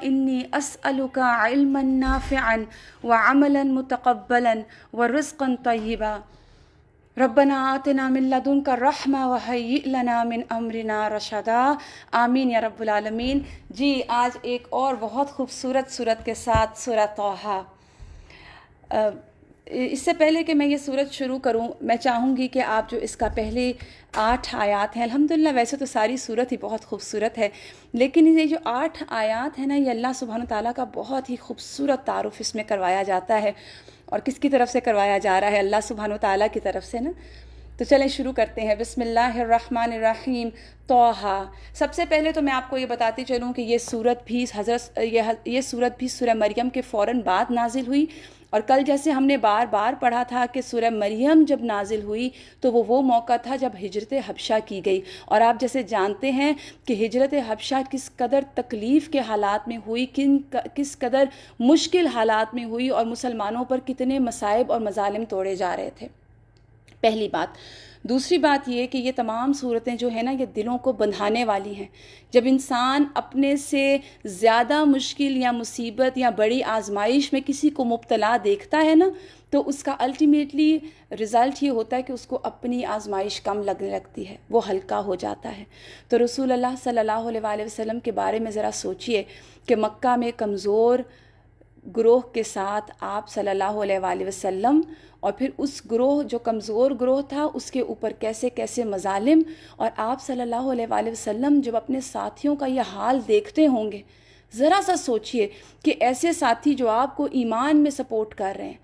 انی اسألک علما نافعا وعملا متقبلا ورزقا طیبا ربنا آتنا من لدنک رحمہ وہیئ لنا من امرنا رشدا. آمین یا رب العالمین. جی آج ایک اور بہت خوبصورت سورت کے ساتھ سورہ طٰہٰ. اس سے پہلے کہ میں یہ سورت شروع کروں، میں چاہوں گی کہ آپ جو اس کا پہلے 8 آیات ہیں، الحمدللہ ویسے تو ساری سورت ہی بہت خوبصورت ہے، لیکن یہ جو 8 آیات ہیں نا، یہ اللہ سبحانہ تعالیٰ کا بہت ہی خوبصورت تعارف اس میں کروایا جاتا ہے. اور کس کی طرف سے کروایا جا رہا ہے؟ اللہ سبحانہ تعالیٰ کی طرف سے نا. تو چلیں شروع کرتے ہیں. بسم اللہ الرحمن الرحیم. طٰہٰ. سب سے پہلے تو میں آپ کو یہ بتاتی چلوں کہ یہ سورت بھی سورہ مریم کے فوراً بعد نازل ہوئی. اور کل جیسے ہم نے بار بار پڑھا تھا کہ سورہ مریم جب نازل ہوئی تو وہ موقع تھا جب ہجرت حبشہ کی گئی. اور آپ جیسے جانتے ہیں کہ ہجرت حبشہ کس قدر تکلیف کے حالات میں ہوئی، کس قدر مشکل حالات میں ہوئی، اور مسلمانوں پر کتنے مصائب اور مظالم توڑے جا رہے تھے. پہلی بات. دوسری بات یہ کہ یہ تمام صورتیں جو ہیں نا، یہ دلوں کو بندھانے والی ہیں. جب انسان اپنے سے زیادہ مشکل یا مصیبت یا بڑی آزمائش میں کسی کو مبتلا دیکھتا ہے نا، تو اس کا الٹیمیٹلی رزلٹ یہ ہوتا ہے کہ اس کو اپنی آزمائش کم لگنے لگتی ہے، وہ ہلکا ہو جاتا ہے. تو رسول اللہ صلی اللہ علیہ وآلہ وسلم کے بارے میں ذرا سوچئے کہ مکہ میں کمزور گروہ کے ساتھ آپ صلی اللہ علیہ وآلہ وسلم، اور پھر اس گروہ جو کمزور گروہ تھا اس کے اوپر کیسے کیسے مظالم، اور آپ صلی اللہ علیہ وآلہ وسلم جب اپنے ساتھیوں کا یہ حال دیکھتے ہوں گے، ذرا سا سوچئے کہ ایسے ساتھی جو آپ کو ایمان میں سپورٹ کر رہے ہیں،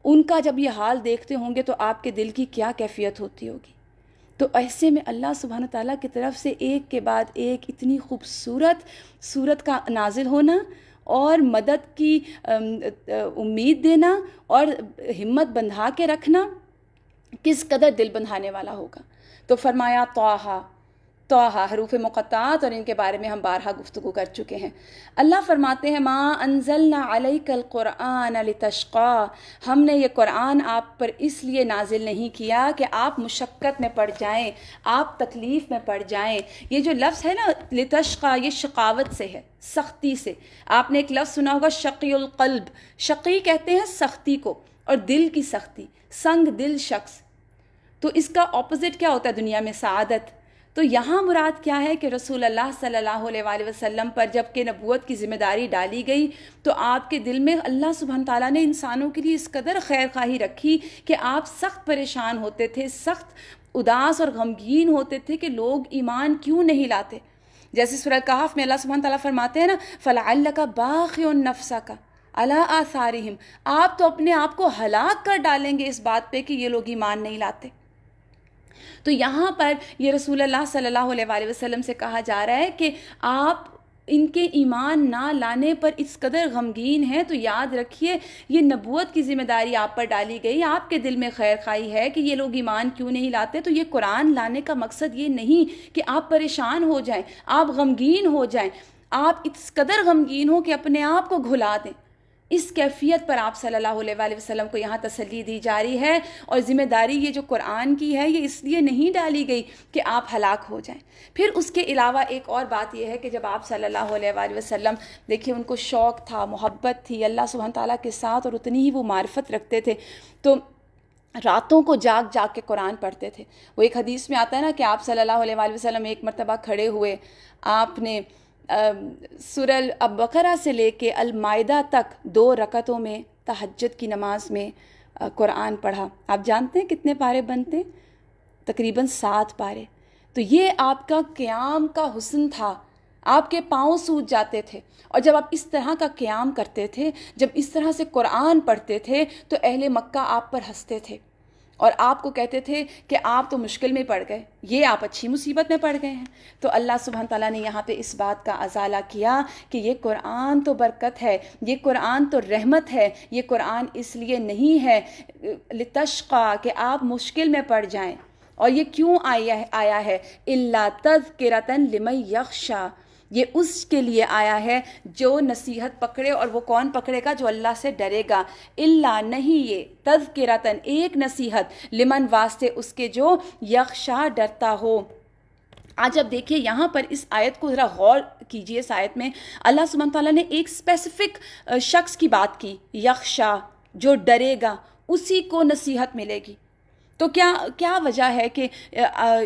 ان کا جب یہ حال دیکھتے ہوں گے تو آپ کے دل کی کیا کیفیت ہوتی ہوگی. تو ایسے میں اللہ سبحانہ تعالیٰ کی طرف سے ایک کے بعد ایک اتنی خوبصورت صورت کا نازل ہونا اور مدد کی امید دینا اور ہمت بندھا کے رکھنا کس قدر دل بندھانے والا ہوگا. تو فرمایا طٰہٰ. طٰہٰ حروف مقطعات، اور ان کے بارے میں ہم بارہا گفتگو کر چکے ہیں. اللہ فرماتے ہیں ما انزلنا علیک القرآن لتشقیٰ. ہم نے یہ قرآن آپ پر اس لیے نازل نہیں کیا کہ آپ مشقت میں پڑ جائیں، آپ تکلیف میں پڑ جائیں. یہ جو لفظ ہے نا لتشقیٰ، یہ شقاوت سے ہے، سختی سے. آپ نے ایک لفظ سنا ہوگا شقی القلب. شقی کہتے ہیں سختی کو، اور دل کی سختی، سنگ دل شخص. تو اس کا اپوزٹ کیا ہوتا ہے دنیا میں؟ سعادت. تو یہاں مراد کیا ہے کہ رسول اللہ صلی اللہ علیہ وآلہ وسلم پر جب کہ نبوت کی ذمہ داری ڈالی گئی تو آپ کے دل میں اللہ سبحانہ تعالیٰ نے انسانوں کے لیے اس قدر خیر خواہی رکھی کہ آپ سخت پریشان ہوتے تھے، سخت اداس اور غمگین ہوتے تھے کہ لوگ ایمان کیوں نہیں لاتے. جیسے سورہ کہف میں اللہ سبحانہ تعالیٰ فرماتے ہیں نا فَلَعَلَّكَ بَاخِعٌ نَفْسَكَ عَلَىٰ آثَارِهِمْ. آپ تو اپنے آپ کو ہلاک کر ڈالیں گے اس بات پہ کہ یہ لوگ ایمان نہیں لاتے. تو یہاں پر یہ رسول اللہ صلی اللہ علیہ وآلہ وسلم سے کہا جا رہا ہے کہ آپ ان کے ایمان نہ لانے پر اس قدر غمگین ہیں، تو یاد رکھیے یہ نبوت کی ذمہ داری آپ پر ڈالی گئی، آپ کے دل میں خیر خواہی ہے کہ یہ لوگ ایمان کیوں نہیں لاتے. تو یہ قرآن لانے کا مقصد یہ نہیں کہ آپ پریشان ہو جائیں، آپ غمگین ہو جائیں، آپ اس قدر غمگین ہو کہ اپنے آپ کو گھلا دیں. اس کیفیت پر آپ صلی اللہ علیہ وآلہ وسلم کو یہاں تسلی دی جا رہی ہے. اور ذمہ داری یہ جو قرآن کی ہے یہ اس لیے نہیں ڈالی گئی کہ آپ ہلاک ہو جائیں. پھر اس کے علاوہ ایک اور بات یہ ہے کہ جب آپ صلی اللہ علیہ وآلہ وسلم دیکھیے ان کو شوق تھا، محبت تھی اللہ سبحانہ تعالیٰ کے ساتھ، اور اتنی ہی وہ معرفت رکھتے تھے، تو راتوں کو جاگ جاگ کے قرآن پڑھتے تھے. وہ ایک حدیث میں آتا ہے نا کہ آپ صلی اللہ علیہ وآلہ وسلم ایک مرتبہ کھڑے ہوئے، آپ نے سورہ البقرہ سے لے کے المائدہ تک 2 رکعتوں میں تہجد کی نماز میں قرآن پڑھا. آپ جانتے ہیں کتنے پارے بنتے ہیں؟ تقریباً 7 پارے. تو یہ آپ کا قیام کا حسن تھا. آپ کے پاؤں سوج جاتے تھے، اور جب آپ اس طرح کا قیام کرتے تھے، جب اس طرح سے قرآن پڑھتے تھے تو اہل مکہ آپ پر ہنستے تھے اور آپ کو کہتے تھے کہ آپ تو مشکل میں پڑ گئے، یہ آپ اچھی مصیبت میں پڑ گئے ہیں. تو اللہ سبحانہ تعالیٰ نے یہاں پہ اس بات کا ازالہ کیا کہ یہ قرآن تو برکت ہے، یہ قرآن تو رحمت ہے، یہ قرآن اس لیے نہیں ہے لتشقیٰ کہ آپ مشکل میں پڑ جائیں. اور یہ کیوں آیا ہے؟ الا تذکرۃ لمن یخشیٰ. یہ اس کے لیے آیا ہے جو نصیحت پکڑے، اور وہ کون پکڑے گا؟ جو اللہ سے ڈرے گا. الا نہیں، یہ تذکرۃ ایک نصیحت، لمن واسطے اس کے جو یخشیٰ ڈرتا ہو. آج اب دیکھیے یہاں پر اس آیت کو ذرا غور کیجیے اس آیت میں اللہ سبحانہ تعالیٰ نے ایک اسپیسیفک شخص کی بات کی، یخشا، جو ڈرے گا اسی کو نصیحت ملے گی. تو کیا وجہ ہے کہ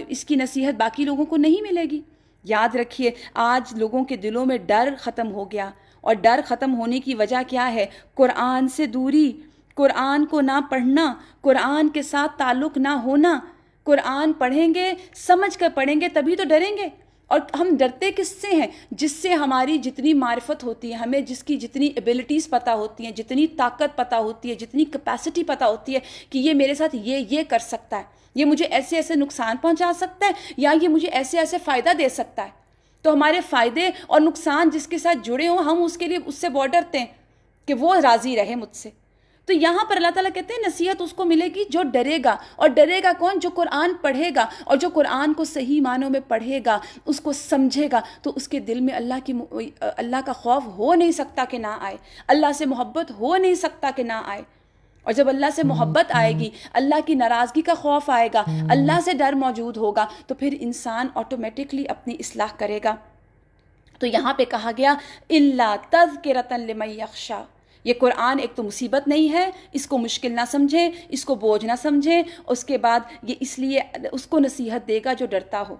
اس کی نصیحت باقی لوگوں کو نہیں ملے گی؟ یاد رکھیے آج لوگوں کے دلوں میں ڈر ختم ہو گیا، اور ڈر ختم ہونے کی وجہ کیا ہے؟ قرآن سے دوری، قرآن کو نہ پڑھنا، قرآن کے ساتھ تعلق نہ ہونا. قرآن پڑھیں گے، سمجھ کر پڑھیں گے تبھی تو ڈریں گے. اور ہم ڈرتے کس سے ہیں؟ جس سے ہماری جتنی معرفت ہوتی ہے، ہمیں جس کی جتنی ایبلٹیز پتہ ہوتی ہیں، جتنی طاقت پتہ ہوتی ہے، جتنی کیپیسٹی پتہ ہوتی ہے کہ یہ میرے ساتھ یہ کر سکتا ہے، یہ مجھے ایسے ایسے نقصان پہنچا سکتا ہے، یا یہ مجھے ایسے ایسے فائدہ دے سکتا ہے. تو ہمارے فائدے اور نقصان جس کے ساتھ جڑے ہوں، ہم اس کے لیے اس سے بہت ڈرتے ہیں کہ وہ راضی رہے مجھ سے. تو یہاں پر اللہ تعالیٰ کہتے ہیں نصیحت اس کو ملے گی جو ڈرے گا. اور ڈرے گا کون؟ جو قرآن پڑھے گا، اور جو قرآن کو صحیح معنوں میں پڑھے گا، اس کو سمجھے گا، تو اس کے دل میں اللہ کا خوف ہو نہیں سکتا کہ نہ آئے، اللہ سے محبت ہو نہیں سکتا کہ نہ آئے. اور جب اللہ سے محبت آئے گی، اللہ کی ناراضگی کا خوف آئے گا، اللہ سے ڈر موجود ہوگا، تو پھر انسان آٹومیٹکلی اپنی اصلاح کرے گا. تو یہاں پہ کہا گیا اِلَّا تَذْكِرَةً لِمَن يَخْشَىٰ. یہ قرآن ایک تو مصیبت نہیں ہے، اس کو مشکل نہ سمجھیں، اس کو بوجھ نہ سمجھیں. اس کے بعد یہ اس لیے اس کو نصیحت دے گا جو ڈرتا ہو.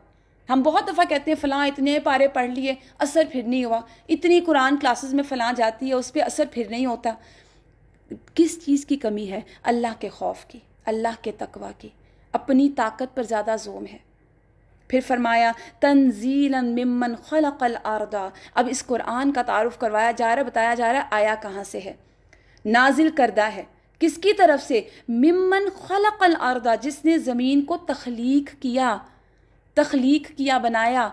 ہم بہت دفعہ کہتے ہیں فلاں اتنے پارے پڑھ لیے، اثر پھر نہیں ہوا، اتنی قرآن کلاسز میں فلاں جاتی ہے، اس پہ اثر پھر نہیں ہوتا. کس چیز کی کمی ہے؟ اللہ کے خوف کی، اللہ کے تقوی کی. اپنی طاقت پر زیادہ زوم ہے. پھر فرمایا تنزیلا ممن خلق الارض. اب اس قرآن کا تعارف کروایا جا رہا ہے، بتایا جا رہا ہے آیا کہاں سے ہے. نازل کردہ ہے کس کی طرف سے؟ ممن خلق الارض، جس نے زمین کو تخلیق کیا، بنایا.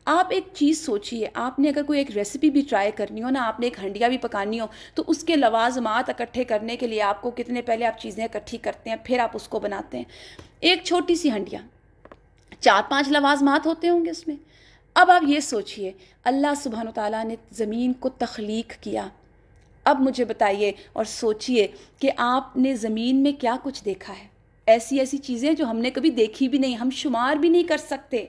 آپ ایک چیز سوچئے، آپ نے اگر کوئی ایک ریسیپی بھی ٹرائی کرنی ہو نا، آپ نے ایک ہنڈیا بھی پکانی ہو، تو اس کے لوازمات اکٹھے کرنے کے لیے آپ کو کتنے پہلے آپ چیزیں اکٹھی کرتے ہیں، پھر آپ اس کو بناتے ہیں. ایک چھوٹی سی ہنڈیا 4-5 لوازمات ہوتے ہوں گے اس میں. اب آپ یہ سوچئے اللہ سبحانہ وتعالیٰ نے زمین کو تخلیق کیا. اب مجھے بتائیے اور سوچئے کہ آپ نے زمین میں کیا کچھ دیکھا ہے. ایسی چیزیں جو ہم نے کبھی دیکھی بھی نہیں، ہم شمار بھی نہیں کر سکتے.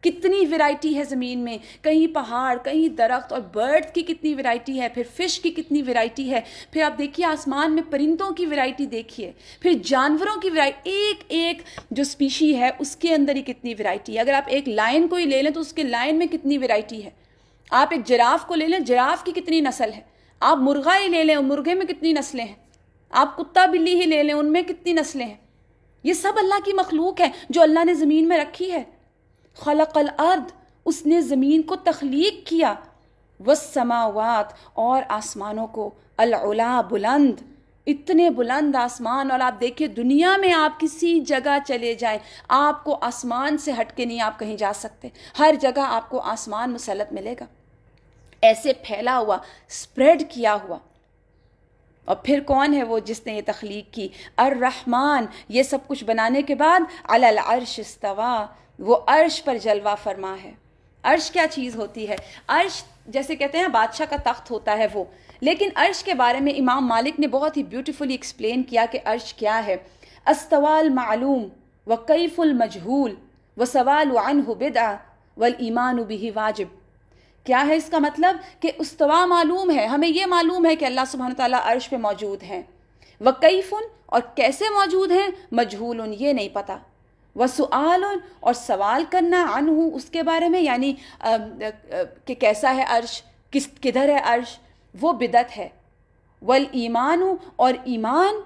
کتنی ویرائٹی ہے زمین میں، کہیں پہاڑ، کہیں درخت، اور برڈ کی کتنی ویرائٹی ہے، پھر فش کی کتنی ویرائٹی ہے. پھر آپ دیکھیے آسمان میں پرندوں کی ویرائٹی دیکھیے، پھر جانوروں کی ویرائٹی، ایک جو سپیشی ہے اس کے اندر ہی کتنی ویرائٹی ہے. اگر آپ ایک لائن کو ہی لے لیں تو اس کے لائن میں کتنی ویرائٹی ہے. آپ ایک جراف کو لے لیں، جراف کی کتنی نسل ہے. آپ مرغا ہی لے لیں، مرغے میں کتنی نسلیں ہیں. آپ کتا بلی ہی لے لیں، ان میں کتنی نسلیں ہیں. یہ سب اللہ کی مخلوق ہے جو اللہ نے زمین میں رکھی ہے. خلق الارض، اس نے زمین کو تخلیق کیا. والسماوات، اور آسمانوں کو. العلا، بلند، اتنے بلند آسمان. اور آپ دیکھیں دنیا میں آپ کسی جگہ چلے جائیں، آپ کو آسمان سے ہٹ کے نہیں آپ کہیں جا سکتے. ہر جگہ آپ کو آسمان مسلط ملے گا، ایسے پھیلا ہوا، سپریڈ کیا ہوا. اور پھر کون ہے وہ جس نے یہ تخلیق کی؟ الرحمن. یہ سب کچھ بنانے کے بعد علی العرش استوا، وہ عرش پر جلوہ فرما ہے. عرش کیا چیز ہوتی ہے؟ عرش جیسے کہتے ہیں بادشاہ کا تخت ہوتا ہے وہ. لیکن عرش کے بارے میں امام مالک نے بہت ہی بیوٹیفلی ایکسپلین کیا کہ عرش کیا ہے. استوى المعلوم وکیف المجہول وسوال عنہ بدعہ والایمان بہ واجب. کیا ہے اس کا مطلب؟ کہ استوا معلوم ہے، ہمیں یہ معلوم ہے کہ اللہ سبحانہ تعالیٰ عرش پہ موجود ہیں. وکیف، اور کیسے موجود ہیں؟ مجہول، یہ نہیں پتہ. وسؤال، اور سوال کرنا عنہ، اس کے بارے میں، یعنی کہ کیسا ہے عرش، کدھر ہے عرش، وہ بدعت ہے. والایمان، اور ایمان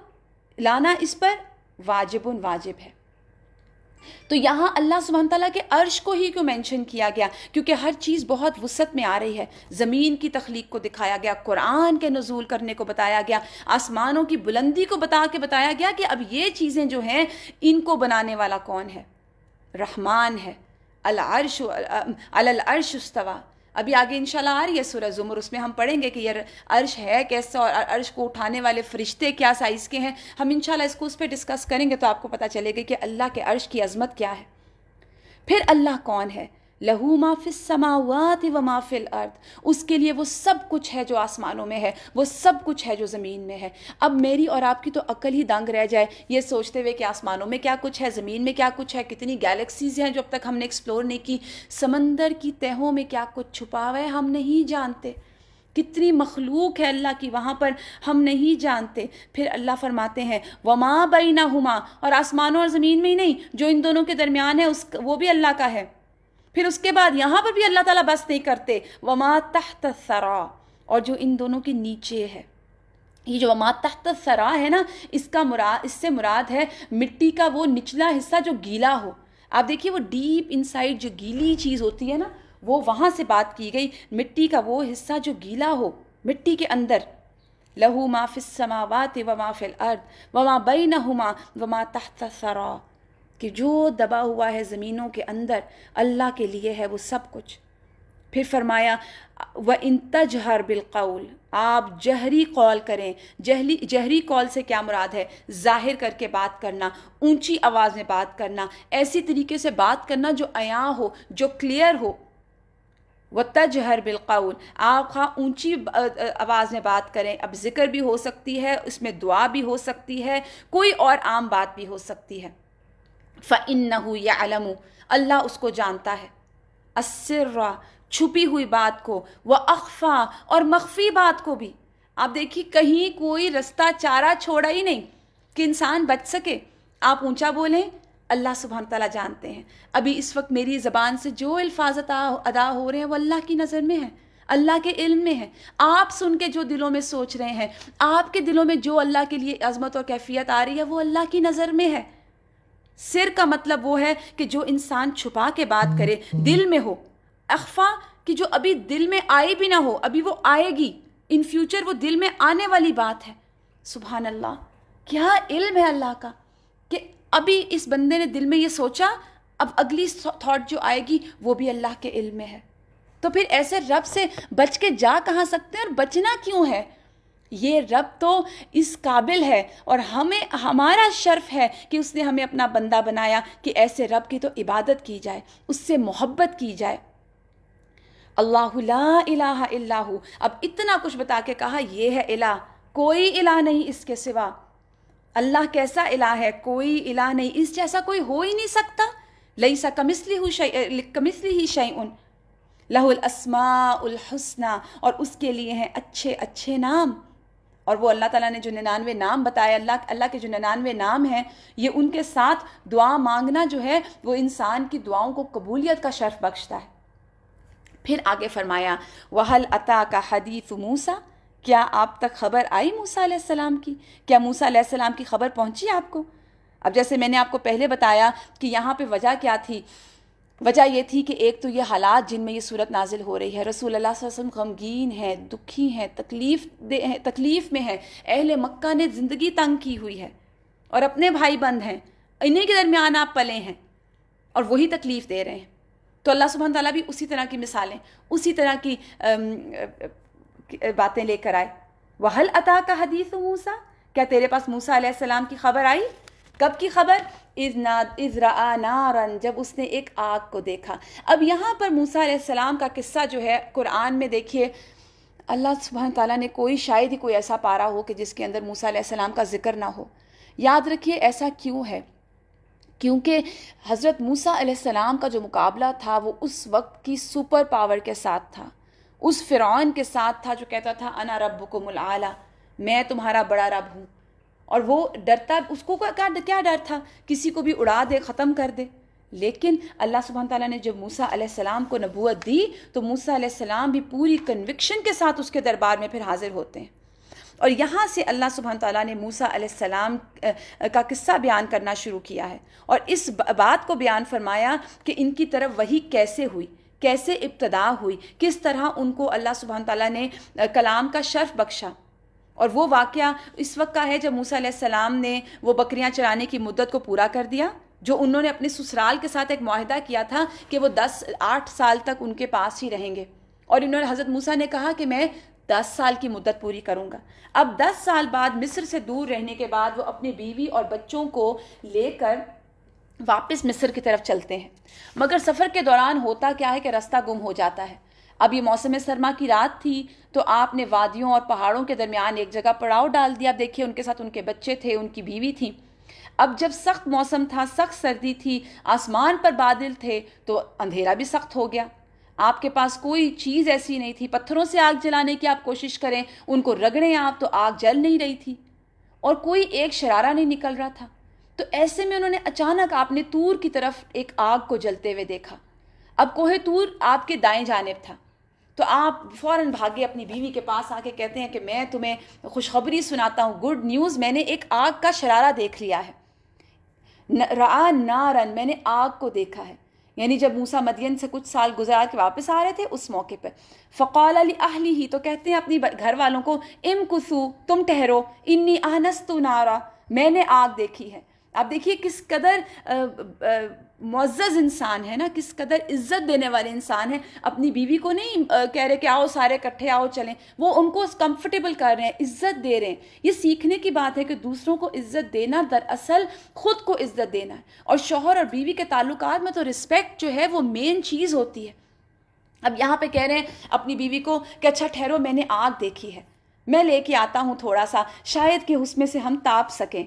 لانا اس پر واجب ہے. تو یہاں اللہ سبحانہ تعالیٰ کے عرش کو ہی کیوں مینشن کیا گیا؟ کیونکہ ہر چیز بہت وسعت میں آ رہی ہے. زمین کی تخلیق کو دکھایا گیا، قرآن کے نزول کرنے کو بتایا گیا، آسمانوں کی بلندی کو بتایا گیا کہ اب یہ چیزیں جو ہیں ان کو بنانے والا کون ہے؟ رحمان ہے. العرش علی العرش استوى. ابھی آگے انشاءاللہ آ رہی ہے سورہ زمر، اس میں ہم پڑھیں گے کہ یہ عرش ہے کیسا، اور عرش کو اٹھانے والے فرشتے کیا سائز کے ہیں. ہم انشاءاللہ اس کو اس پہ ڈسکس کریں گے تو آپ کو پتہ چلے گا کہ اللہ کے عرش کی عظمت کیا ہے. پھر اللہ کون ہے؟ لہو ما فی السماوات و ما فی الارض، اس کے لیے وہ سب کچھ ہے جو آسمانوں میں ہے، وہ سب کچھ ہے جو زمین میں ہے۔ اب میری اور آپ کی تو عقل ہی دنگ رہ جائے یہ سوچتے ہوئے کہ آسمانوں میں کیا کچھ ہے، زمین میں کیا کچھ ہے، کتنی گیلیکسیز ہیں جو اب تک ہم نے ایکسپلور نہیں کی، سمندر کی تہوں میں کیا کچھ چھپا ہوا ہے ہم نہیں جانتے، کتنی مخلوق ہے اللہ کی وہاں پر ہم نہیں جانتے۔ پھر اللہ فرماتے ہیں وما بینہما، اور آسمانوں اور زمین میں ہی نہیں، جو ان دونوں کے درمیان ہے وہ بھی اللہ کا ہے۔ پھر اس کے بعد یہاں پر بھی اللہ تعالیٰ بس نہیں کرتے، وما تحت الثری، اور جو ان دونوں کے نیچے ہے۔ یہ جو وما تحت الثری ہے نا، اس سے مراد ہے مٹی کا وہ نچلا حصہ جو گیلا ہو۔ آپ دیکھیے وہ ڈیپ انسائڈ جو گیلی چیز ہوتی ہے نا، وہ وہاں سے بات کی گئی، مٹی کا وہ حصہ جو گیلا ہو مٹی کے اندر۔ لہو ما فی السماوات وما فی الارض وما بینہما وما تحت الثری، کہ جو دبا ہوا ہے زمینوں کے اندر اللہ کے لیے ہے وہ سب کچھ۔ پھر فرمایا وَإِن تَجْهَرْ بِالْقَوْلِ، آپ جہری قول کریں۔ جہری قول سے کیا مراد ہے؟ ظاہر کر کے بات کرنا، اونچی آواز میں بات کرنا، ایسی طریقے سے بات کرنا جو عیاں ہو، جو کلیئر ہو۔ وَتَجْهَرْ بِالْقَوْلِ، آپ خواہ اونچی آواز میں بات کریں، اب ذکر بھی ہو سکتی ہے، اس میں دعا بھی ہو سکتی ہے، کوئی اور عام بات بھی ہو سکتی ہے۔ فَإِنَّهُ يَعْلَمُ، اللہ اس کو جانتا ہے، السِّرَّ، چھپی ہوئی بات کو، وَأَخْفَى، اور مخفی بات کو بھی۔ آپ دیکھیے کہیں کوئی رستہ چارہ چھوڑا ہی نہیں کہ انسان بچ سکے۔ آپ اونچا بولیں، اللہ سبحانہ تعالیٰ جانتے ہیں۔ ابھی اس وقت میری زبان سے جو الفاظ ادا ہو رہے ہیں وہ اللہ کی نظر میں ہے، اللہ کے علم میں ہے۔ آپ سن کے جو دلوں میں سوچ رہے ہیں، آپ کے دلوں میں جو اللہ کے لیے عظمت اور کیفیت آ رہی ہے وہ اللہ کی نظر میں ہے۔ سر کا مطلب وہ ہے کہ جو انسان چھپا کے بات کرے، دل میں ہو۔ اخفا کہ جو ابھی دل میں آئی بھی نہ ہو، ابھی وہ آئے گی، ان فیوچر وہ دل میں آنے والی بات ہے۔ سبحان اللہ، کیا علم ہے اللہ کا کہ ابھی اس بندے نے دل میں یہ سوچا، اب اگلی تھاٹ جو آئے گی وہ بھی اللہ کے علم میں ہے۔ تو پھر ایسے رب سے بچ کے جا کہاں سکتے ہیں، اور بچنا کیوں ہے؟ یہ رب تو اس قابل ہے، اور ہمارا شرف ہے کہ اس نے ہمیں اپنا بندہ بنایا کہ ایسے رب کی تو عبادت کی جائے، اس سے محبت کی جائے۔ اللہ لا الہ الا ہو، اب اتنا کچھ بتا کے کہا یہ ہے الہ، کوئی الہ نہیں اس کے سوا۔ اللہ کیسا الہ ہے؟ کوئی الہ نہیں، اس جیسا کوئی ہو ہی نہیں سکتا۔ لیس کمثلہ شیء لہ الاسماء الحسنی، اور اس کے لیے ہیں اچھے اچھے نام۔ اور وہ اللہ تعالیٰ نے جو 99 نام بتائے، اللہ کے جو 99 نام ہیں، یہ ان کے ساتھ دعا مانگنا جو ہے وہ انسان کی دعاؤں کو قبولیت کا شرف بخشتا ہے۔ پھر آگے فرمایا وَهَلْ أَتَاكَ حَدِيثُ مُوسَىٰ، کیا آپ تک خبر آئی موسیٰ علیہ السلام کی؟ کیا موسیٰ علیہ السلام کی خبر پہنچی آپ کو؟ اب جیسے میں نے آپ کو پہلے بتایا کہ یہاں پہ وجہ کیا تھی، وجہ یہ تھی کہ ایک تو یہ حالات جن میں یہ صورت نازل ہو رہی ہے، رسول اللہ صلی اللہ علیہ وسلم غمگین ہیں، دکھی ہیں، تکلیف میں ہیں، اہل مکہ نے زندگی تنگ کی ہوئی ہے، اور اپنے بھائی بند ہیں، انہیں کے درمیان آپ پلے ہیں اور وہی تکلیف دے رہے ہیں۔ تو اللہ سبحانہ تعالیٰ بھی اسی طرح کی مثالیں، اسی طرح کی باتیں لے کر آئے۔ وَهَلْ أَتَاكَ حَدِيثُ مُوسَىٰ، کیا تیرے پاس موسیٰ علیہ السلام کی خبر آئی؟ کب کی خبر؟ اِذْ رَأَىٰ نَارًا، جب اس نے ایک آگ کو دیکھا۔ اب یہاں پر موسیٰ علیہ السلام کا قصہ جو ہے قرآن میں دیکھیے، اللہ سبحانہ تعالیٰ نے شاید ہی کوئی ایسا پارا ہو کہ جس کے اندر موسیٰ علیہ السلام کا ذکر نہ ہو۔ یاد رکھیے ایسا کیوں ہے، کیونکہ حضرت موسیٰ علیہ السلام کا جو مقابلہ تھا وہ اس وقت کی سپر پاور کے ساتھ تھا، اس فرعون کے ساتھ تھا جو کہتا تھا انا ربکم الاعلی، میں تمہارا بڑا رب ہوں۔ اور وہ ڈرتا، اس کو کیا ڈر تھا؟ کسی کو بھی اڑا دے، ختم کر دے۔ لیکن اللہ سبحانہ تعالیٰ نے جب موسیٰ علیہ السلام کو نبوت دی تو موسیٰ علیہ السلام بھی پوری کنوکشن کے ساتھ اس کے دربار میں پھر حاضر ہوتے ہیں۔ اور یہاں سے اللہ سبحانہ تعالیٰ نے موسیٰ علیہ السلام کا قصہ بیان کرنا شروع کیا ہے، اور اس بات کو بیان فرمایا کہ ان کی طرف وحی کیسے ہوئی، کیسے ابتدا ہوئی، کس طرح ان کو اللہ سبحانہ تعالیٰ نے کلام کا شرف بخشا۔ اور وہ واقعہ اس وقت کا ہے جب موسیٰ علیہ السلام نے وہ بکریاں چرانے کی مدت کو پورا کر دیا، جو انہوں نے اپنے سسرال کے ساتھ ایک معاہدہ کیا تھا کہ وہ 8 سال تک ان کے پاس ہی رہیں گے، اور انہوں نے حضرت موسیٰ نے کہا کہ میں 10 سال کی مدت پوری کروں گا۔ اب 10 سال بعد مصر سے دور رہنے کے بعد وہ اپنی بیوی اور بچوں کو لے کر واپس مصر کی طرف چلتے ہیں، مگر سفر کے دوران ہوتا کیا ہے کہ راستہ گم ہو جاتا ہے۔ اب یہ موسم سرما کی رات تھی، تو آپ نے وادیوں اور پہاڑوں کے درمیان ایک جگہ پڑاؤ ڈال دیا۔ اب دیکھیے ان کے ساتھ ان کے بچے تھے، ان کی بیوی تھی۔ اب جب سخت موسم تھا، سخت سردی تھی، آسمان پر بادل تھے، تو اندھیرا بھی سخت ہو گیا۔ آپ کے پاس کوئی چیز ایسی نہیں تھی، پتھروں سے آگ جلانے کی آپ کوشش کریں، ان کو رگڑیں آپ تو آگ جل نہیں رہی تھی، اور کوئی ایک شرارہ نہیں نکل رہا تھا۔ تو ایسے میں انہوں نے اچانک آپ نے طور کی طرف ایک آگ کو جلتے ہوئے دیکھا۔ اب کوہ طور آپ کے دائیں جانب تھا، تو آپ فوراً بھاگے اپنی بیوی کے پاس، آ کے کہتے ہیں کہ میں تمہیں خوشخبری سناتا ہوں، گڈ نیوز، میں نے ایک آگ کا شرارہ دیکھ لیا ہے۔ رعا نارن، میں نے آگ کو دیکھا ہے، یعنی جب موسیٰ مدین سے کچھ سال گزار کے واپس آ رہے تھے اس موقع پہ۔ فقال لأہلہ، تو کہتے ہیں اپنی گھر والوں کو، امکثوا، تم ٹھہرو، انی آنست نارا، میں نے آگ دیکھی ہے۔ آپ دیکھیے کس قدر معزز انسان ہے نا، کس قدر عزت دینے والے انسان ہے، اپنی بیوی کو نہیں کہہ رہے کہ آؤ سارے کٹھے آؤ چلیں، وہ ان کو کمفرٹیبل کر رہے ہیں، عزت دے رہے ہیں۔ یہ سیکھنے کی بات ہے کہ دوسروں کو عزت دینا دراصل خود کو عزت دینا ہے، اور شوہر اور بیوی کے تعلقات میں تو رسپیکٹ جو ہے وہ مین چیز ہوتی ہے۔ اب یہاں پہ کہہ رہے ہیں اپنی بیوی کو کہ اچھا ٹھہرو، میں نے آگ دیکھی ہے، میں لے کے آتا ہوں تھوڑا سا، شاید کہ اس میں سے ہم تاپ سکیں۔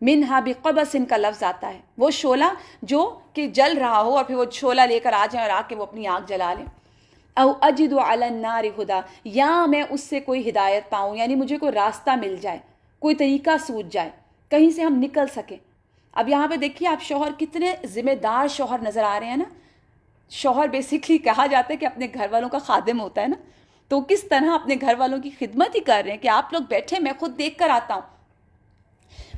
منہا بقبس کا لفظ آتا ہے، وہ شعلہ جو کہ جل رہا ہو اور پھر وہ شعلہ لے کر آ جائیں اور آ کے وہ اپنی آگ جلا لیں۔ او اجد علی النار ہدا، یا میں اس سے کوئی ہدایت پاؤں، یعنی مجھے کوئی راستہ مل جائے، کوئی طریقہ سوجھ جائے، کہیں سے ہم نکل سکیں۔ اب یہاں پہ دیکھیے آپ شوہر کتنے ذمہ دار شوہر نظر آ رہے ہیں نا۔ شوہر بیسکلی کہا جاتا ہے کہ اپنے گھر والوں کا خادم ہوتا ہے نا، تو کس طرح اپنے گھر والوں کی خدمت ہی کر رہے ہیں کہ آپ لوگ بیٹھے، میں خود دیکھ کر آتا ہوں۔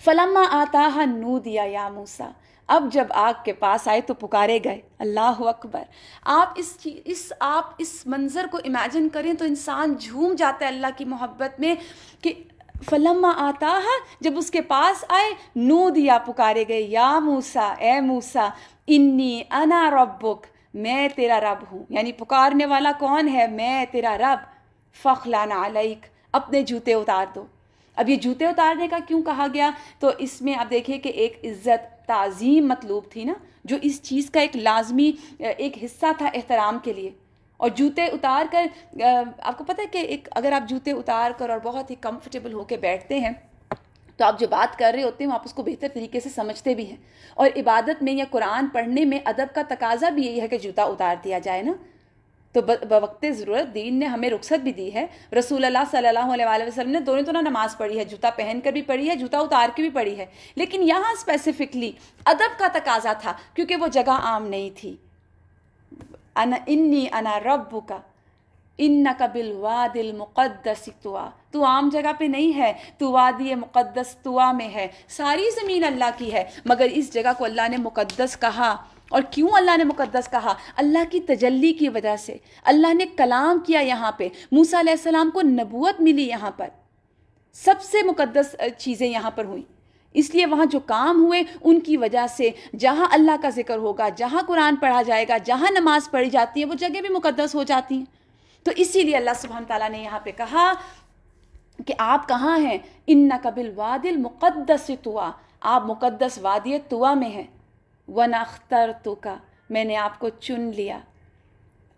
فلما آتاہا نودیا یا موسیٰ، اب جب آگ کے پاس آئے تو پکارے گئے، اللہ اکبر۔ آپ اس منظر کو امیجن کریں تو انسان جھوم جاتا ہے اللہ کی محبت میں، کہ فلما آتاہا، جب اس کے پاس آئے، نودیا، پکارے گئے، یا موسیٰ، اے موسیٰ، انی انا ربک، میں تیرا رب ہوں، یعنی پکارنے والا کون ہے؟ میں تیرا رب۔ فخلع علیک، اپنے جوتے اتار دو۔ اب یہ جوتے اتارنے کا کیوں کہا گیا؟ تو اس میں آپ دیکھیے کہ ایک عزت تعظیم مطلوب تھی نا، جو اس چیز کا ایک لازمی ایک حصہ تھا احترام کے لیے۔ اور جوتے اتار کر، آپ کو پتہ ہے کہ اگر آپ جوتے اتار کر اور بہت ہی کمفرٹیبل ہو کے بیٹھتے ہیں تو آپ جو بات کر رہے ہوتے ہیں آپ اس کو بہتر طریقے سے سمجھتے بھی ہیں، اور عبادت میں یا قرآن پڑھنے میں ادب کا تقاضا بھی یہی ہے کہ جوتا اتار دیا جائے نا۔ تو بوقت ضرورت دین نے ہمیں رخصت بھی دی ہے، رسول اللہ صلی اللہ علیہ وآلہ وسلم نے دونوں نماز پڑھی ہے، جوتا پہن کر بھی پڑھی ہے، جوتا اتار کے بھی پڑھی ہے، لیکن یہاں اسپیسیفکلی ادب کا تقاضا تھا کیونکہ وہ جگہ عام نہیں تھی۔ انی انا ربک انک بالوادی المقدس طویٰ، تو عام جگہ پہ نہیں ہے، تو وادی مقدس طویٰ میں ہے۔ ساری زمین اللہ کی ہے، مگر اس جگہ کو اللہ نے مقدس کہا۔ اور کیوں اللہ نے مقدس کہا؟ اللہ کی تجلی کی وجہ سے، اللہ نے کلام کیا یہاں پہ، موسیٰ علیہ السلام کو نبوت ملی، یہاں پر سب سے مقدس چیزیں یہاں پر ہوئیں، اس لیے وہاں جو کام ہوئے ان کی وجہ سے جہاں اللہ کا ذکر ہوگا، جہاں قرآن پڑھا جائے گا، جہاں نماز پڑھی جاتی ہے، وہ جگہ بھی مقدس ہو جاتی ہیں۔ تو اسی لیے اللہ سبحانہ تعالیٰ نے یہاں پہ کہا کہ آپ کہاں ہیں؟ انک بالوادی المقدس طویٰ، آپ مقدس وادی طویٰ میں ہیں۔ وَأَنَا اخْتَرْتُكَ، میں نے آپ کو چن لیا۔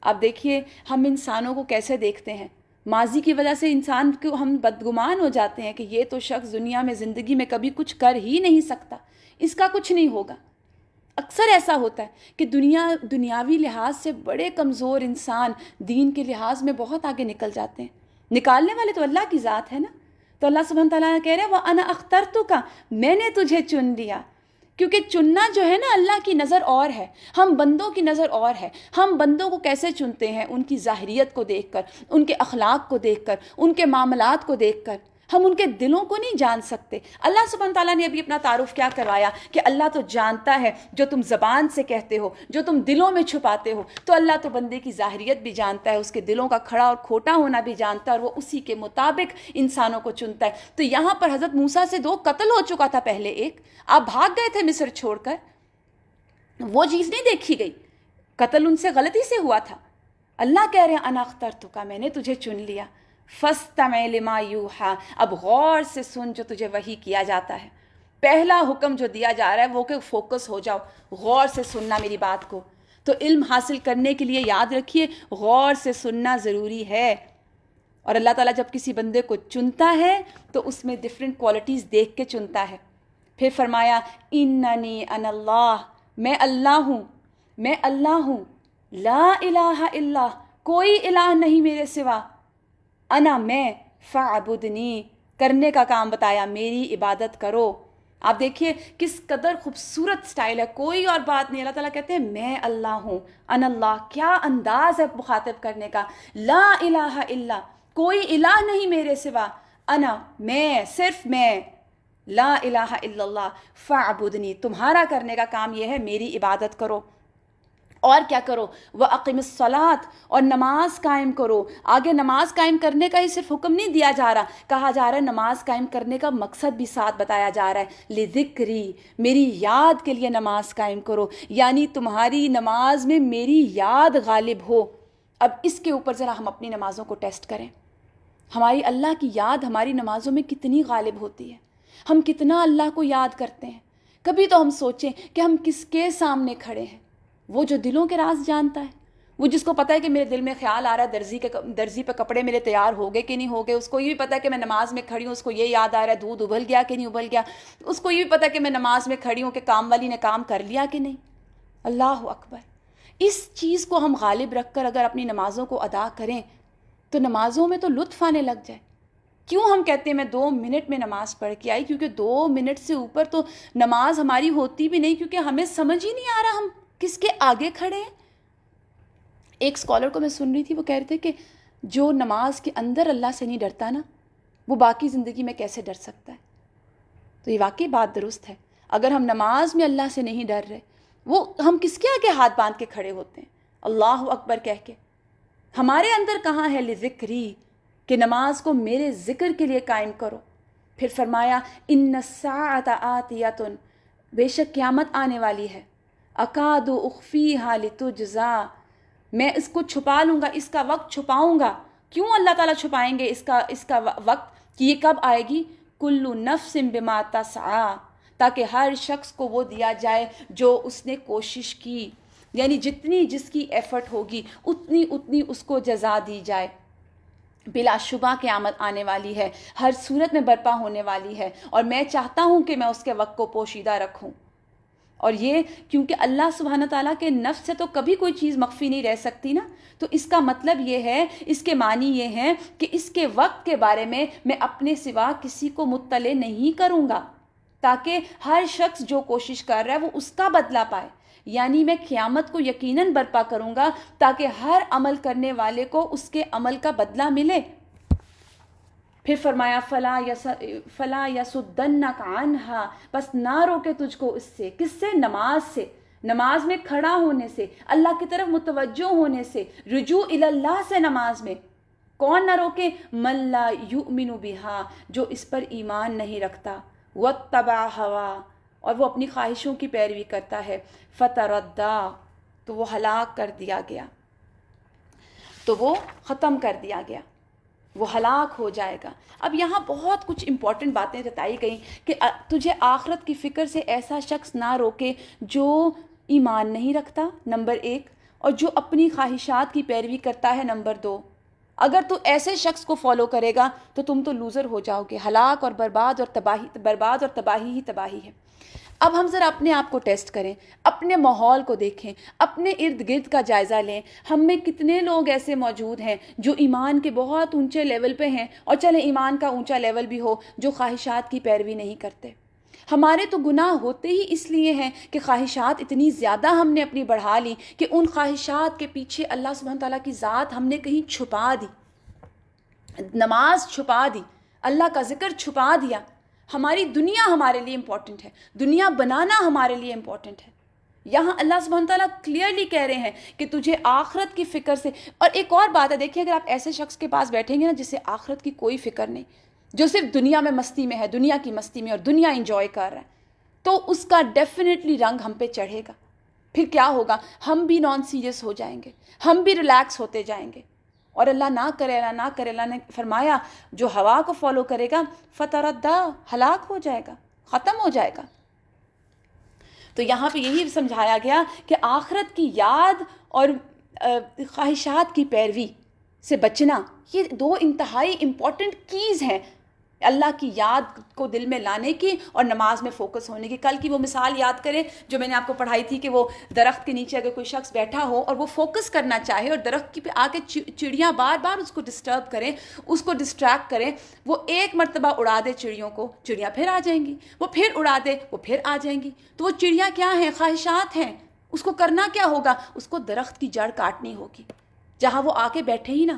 اب دیکھیے ہم انسانوں کو کیسے دیکھتے ہیں، ماضی کی وجہ سے انسان کو ہم بدگمان ہو جاتے ہیں کہ یہ تو شخص دنیا میں زندگی میں کبھی کچھ کر ہی نہیں سکتا، اس کا کچھ نہیں ہوگا۔ اکثر ایسا ہوتا ہے کہ دنیاوی لحاظ سے بڑے کمزور انسان دین کے لحاظ میں بہت آگے نکل جاتے ہیں۔ نکالنے والے تو اللہ کی ذات ہے نا۔ تو اللہ سبحانہ تعالیٰ کہہ رہے ہیں وَأَنَا اخْتَرْتُكَ، میں نے تجھے چن لیا۔ کیونکہ چننا جو ہے نا اللہ کی نظر اور ہے، ہم بندوں کی نظر اور ہے۔ ہم بندوں کو کیسے چنتے ہیں؟ ان کی ظاہریت کو دیکھ کر، ان کے اخلاق کو دیکھ کر، ان کے معاملات کو دیکھ کر، ہم ان کے دلوں کو نہیں جان سکتے۔ اللہ سبحانہ تعالیٰ نے ابھی اپنا تعارف کیا کروایا کہ اللہ تو جانتا ہے جو تم زبان سے کہتے ہو، جو تم دلوں میں چھپاتے ہو۔ تو اللہ تو بندے کی ظاہریت بھی جانتا ہے، اس کے دلوں کا کھڑا اور کھوٹا ہونا بھی جانتا ہے، اور وہ اسی کے مطابق انسانوں کو چنتا ہے۔ تو یہاں پر حضرت موسیٰ سے 2 قتل ہو چکا تھا پہلے، ایک آپ بھاگ گئے تھے مصر چھوڑ کر، وہ چیز نہیں دیکھی گئی، قتل ان سے غلطی سے ہوا تھا۔ اللہ کہہ رہے ہیں انا اخترتک، میں نے تجھے چن لیا۔ فاستمع لما یوحیٰ، اب غور سے سن جو تجھے وحی کیا جاتا ہے۔ پہلا حکم جو دیا جا رہا ہے وہ کہ فوکس ہو جاؤ، غور سے سننا میری بات کو. تو علم حاصل کرنے کے لیے یاد رکھیے غور سے سننا ضروری ہے. اور اللہ تعالیٰ جب کسی بندے کو چنتا ہے تو اس میں ڈفرینٹ کوالٹیز دیکھ کے چنتا ہے. پھر فرمایا اننی انا اللہ، میں اللہ ہوں، میں اللہ ہوں، لا الہ الا، کوئی الہ نہیں میرے سوا، انا میں، فاعبدنی، کرنے کا کام بتایا، میری عبادت کرو. آپ دیکھیے کس قدر خوبصورت سٹائل ہے، کوئی اور بات نہیں. اللہ تعالیٰ کہتے ہیں میں اللہ ہوں، انا اللہ. کیا انداز ہے مخاطب کرنے کا. لا الہ الا، کوئی الہ نہیں میرے سوا، انا میں، صرف میں، لا الہ الا اللہ، فاعبدنی، تمہارا کرنے کا کام یہ ہے میری عبادت کرو. اور کیا کرو، وَأَقِمِ الصَّلَاةَ، اور نماز قائم کرو. آگے نماز قائم کرنے کا ہی صرف حکم نہیں دیا جا رہا، کہا جا رہا ہے نماز قائم کرنے کا مقصد بھی ساتھ بتایا جا رہا ہے، لِذِكْرِي، میری یاد کے لیے نماز قائم کرو، یعنی تمہاری نماز میں میری یاد غالب ہو. اب اس کے اوپر ذرا ہم اپنی نمازوں کو ٹیسٹ کریں. ہماری اللہ کی یاد ہماری نمازوں میں کتنی غالب ہوتی ہے، ہم کتنا اللہ کو یاد کرتے ہیں. کبھی تو ہم سوچیں کہ ہم کس کے سامنے کھڑے ہیں. وہ جو دلوں کے راز جانتا ہے، وہ جس کو پتہ ہے کہ میرے دل میں خیال آ رہا ہے درزی پہ کپڑے میرے تیار ہو گئے کہ نہیں ہو گئے، اس کو یہ بھی پتہ ہے کہ میں نماز میں کھڑی ہوں، اس کو یہ یاد آ رہا ہے دودھ ابل گیا کہ نہیں ابل گیا، اس کو یہ بھی پتہ ہے کہ میں نماز میں کھڑی ہوں کہ کام والی نے کام کر لیا کہ نہیں. اللہ اکبر. اس چیز کو ہم غالب رکھ کر اگر اپنی نمازوں کو ادا کریں تو نمازوں میں تو لطف آنے لگ جائے. کیوں ہم کہتے ہیں میں 2 منٹ میں نماز پڑھ کے آئی؟ کیونکہ 2 منٹ سے اوپر تو نماز ہماری ہوتی بھی نہیں، کیونکہ ہمیں سمجھ ہی نہیں آ رہا ہم کس کے آگے کھڑے ہیں. ایک اسکالر کو میں سن رہی تھی، وہ کہہ رہے تھے کہ جو نماز کے اندر اللہ سے نہیں ڈرتا نا، وہ باقی زندگی میں کیسے ڈر سکتا ہے. تو یہ واقعی بات درست ہے. اگر ہم نماز میں اللہ سے نہیں ڈر رہے، وہ ہم کس کے آگے ہاتھ باندھ کے کھڑے ہوتے ہیں اللہ اکبر کہہ کے. ہمارے اندر کہاں ہے لذکری، کہ نماز کو میرے ذکر کے لیے قائم کرو. پھر فرمایا ان الساعۃ آتیۃ، بے شک قیامت آنے والی ہے، اکاد اخفیہا لتجزا، میں اس کو چھپا لوں گا، اس کا وقت چھپاؤں گا. کیوں اللہ تعالیٰ چھپائیں گے اس کا وقت کہ یہ کب آئے گی؟ کل نفس بما تسعی، تاکہ ہر شخص کو وہ دیا جائے جو اس نے کوشش کی، یعنی جتنی جس کی ایفرٹ ہوگی اتنی اس کو جزا دی جائے. بلا شبہ قیامت آنے والی ہے، ہر صورت میں برپا ہونے والی ہے، اور میں چاہتا ہوں کہ میں اس کے وقت کو پوشیدہ رکھوں. اور یہ کیونکہ اللہ سبحانہ تعالیٰ کے نفس سے تو کبھی کوئی چیز مخفی نہیں رہ سکتی نا، تو اس کا مطلب یہ ہے، اس کے معنی یہ ہے کہ اس کے وقت کے بارے میں میں اپنے سوا کسی کو مطلع نہیں کروں گا، تاکہ ہر شخص جو کوشش کر رہا ہے وہ اس کا بدلہ پائے. یعنی میں قیامت کو یقیناً برپا کروں گا تاکہ ہر عمل کرنے والے کو اس کے عمل کا بدلہ ملے. پھر فرمایا فلا یصدنک عنہا، بس نہ روکے تجھ کو اس سے. کس سے؟ نماز سے، نماز میں کھڑا ہونے سے، اللہ کی طرف متوجہ ہونے سے، رجوع اللہ سے نماز میں. کون نہ روکے؟ من لا یؤمن بہا، جو اس پر ایمان نہیں رکھتا، واتبع ہوا، اور وہ اپنی خواہشوں کی پیروی کرتا ہے، فتردہ، تو وہ ہلاک کر دیا گیا، تو وہ ختم کر دیا گیا، وہ ہلاک ہو جائے گا. اب یہاں بہت کچھ امپورٹنٹ باتیں بتائی گئیں کہ تجھے آخرت کی فکر سے ایسا شخص نہ روکے جو ایمان نہیں رکھتا، نمبر 1، اور جو اپنی خواہشات کی پیروی کرتا ہے، نمبر 2. اگر تو ایسے شخص کو فالو کرے گا تو تم تو لوزر ہو جاؤ گے، ہلاک اور برباد اور تباہی ہی تباہی ہے. اب ہم ذرا اپنے آپ کو ٹیسٹ کریں، اپنے ماحول کو دیکھیں، اپنے ارد گرد کا جائزہ لیں. ہم میں کتنے لوگ ایسے موجود ہیں جو ایمان کے بہت اونچے لیول پہ ہیں، اور چلیں ایمان کا اونچا لیول بھی ہو، جو خواہشات کی پیروی نہیں کرتے. ہمارے تو گناہ ہوتے ہی اس لیے ہیں کہ خواہشات اتنی زیادہ ہم نے اپنی بڑھا لی کہ ان خواہشات کے پیچھے اللہ سبحانہ تعالیٰ کی ذات ہم نے کہیں چھپا دی، نماز چھپا دی، اللہ کا ذکر چھپا دیا. ہماری دنیا ہمارے لیے امپورٹنٹ ہے، دنیا بنانا ہمارے لیے امپورٹنٹ ہے. یہاں اللہ سبحانہ تعالیٰ کلیئرلی کہہ رہے ہیں کہ تجھے آخرت کی فکر سے. اور ایک اور بات ہے، دیکھیے اگر آپ ایسے شخص کے پاس بیٹھیں گے نا جسے آخرت کی کوئی فکر نہیں، جو صرف دنیا میں مستی میں ہے، دنیا کی مستی میں، اور دنیا انجوائے کر رہا ہے، تو اس کا ڈیفینیٹلی رنگ ہم پہ چڑھے گا. پھر کیا ہوگا؟ ہم بھی نان سیریس ہو جائیں گے، ہم بھی ریلیکس ہوتے جائیں گے. اور اللہ نہ کرے اللہ نے فرمایا جو ہوا کو فالو کرے گا فتردہ، ہلاک ہو جائے گا. ختم ہو جائے گا. تو یہاں پہ یہی سمجھایا گیا کہ آخرت کی یاد اور خواہشات کی پیروی سے بچنا، یہ دو انتہائی امپورٹنٹ کیز ہیں اللہ کی یاد کو دل میں لانے کی اور نماز میں فوکس ہونے کی. کل کی وہ مثال یاد کریں جو میں نے آپ کو پڑھائی تھی کہ وہ درخت کے نیچے اگر کوئی شخص بیٹھا ہو اور وہ فوکس کرنا چاہے اور درخت کی پہ آ کے چڑیاں بار بار اس کو ڈسٹرب کریں، اس کو ڈسٹریکٹ کریں، وہ ایک مرتبہ اڑا دے چڑیوں کو، چڑیاں پھر آ جائیں گی، وہ پھر اڑا دے، وہ پھر آ جائیں گی. تو وہ چڑیاں کیا ہیں؟ خواہشات ہیں. اس کو کرنا کیا ہوگا؟ اس کو درخت کی جڑ کاٹنی ہوگی جہاں وہ آ کے بیٹھے ہی نا.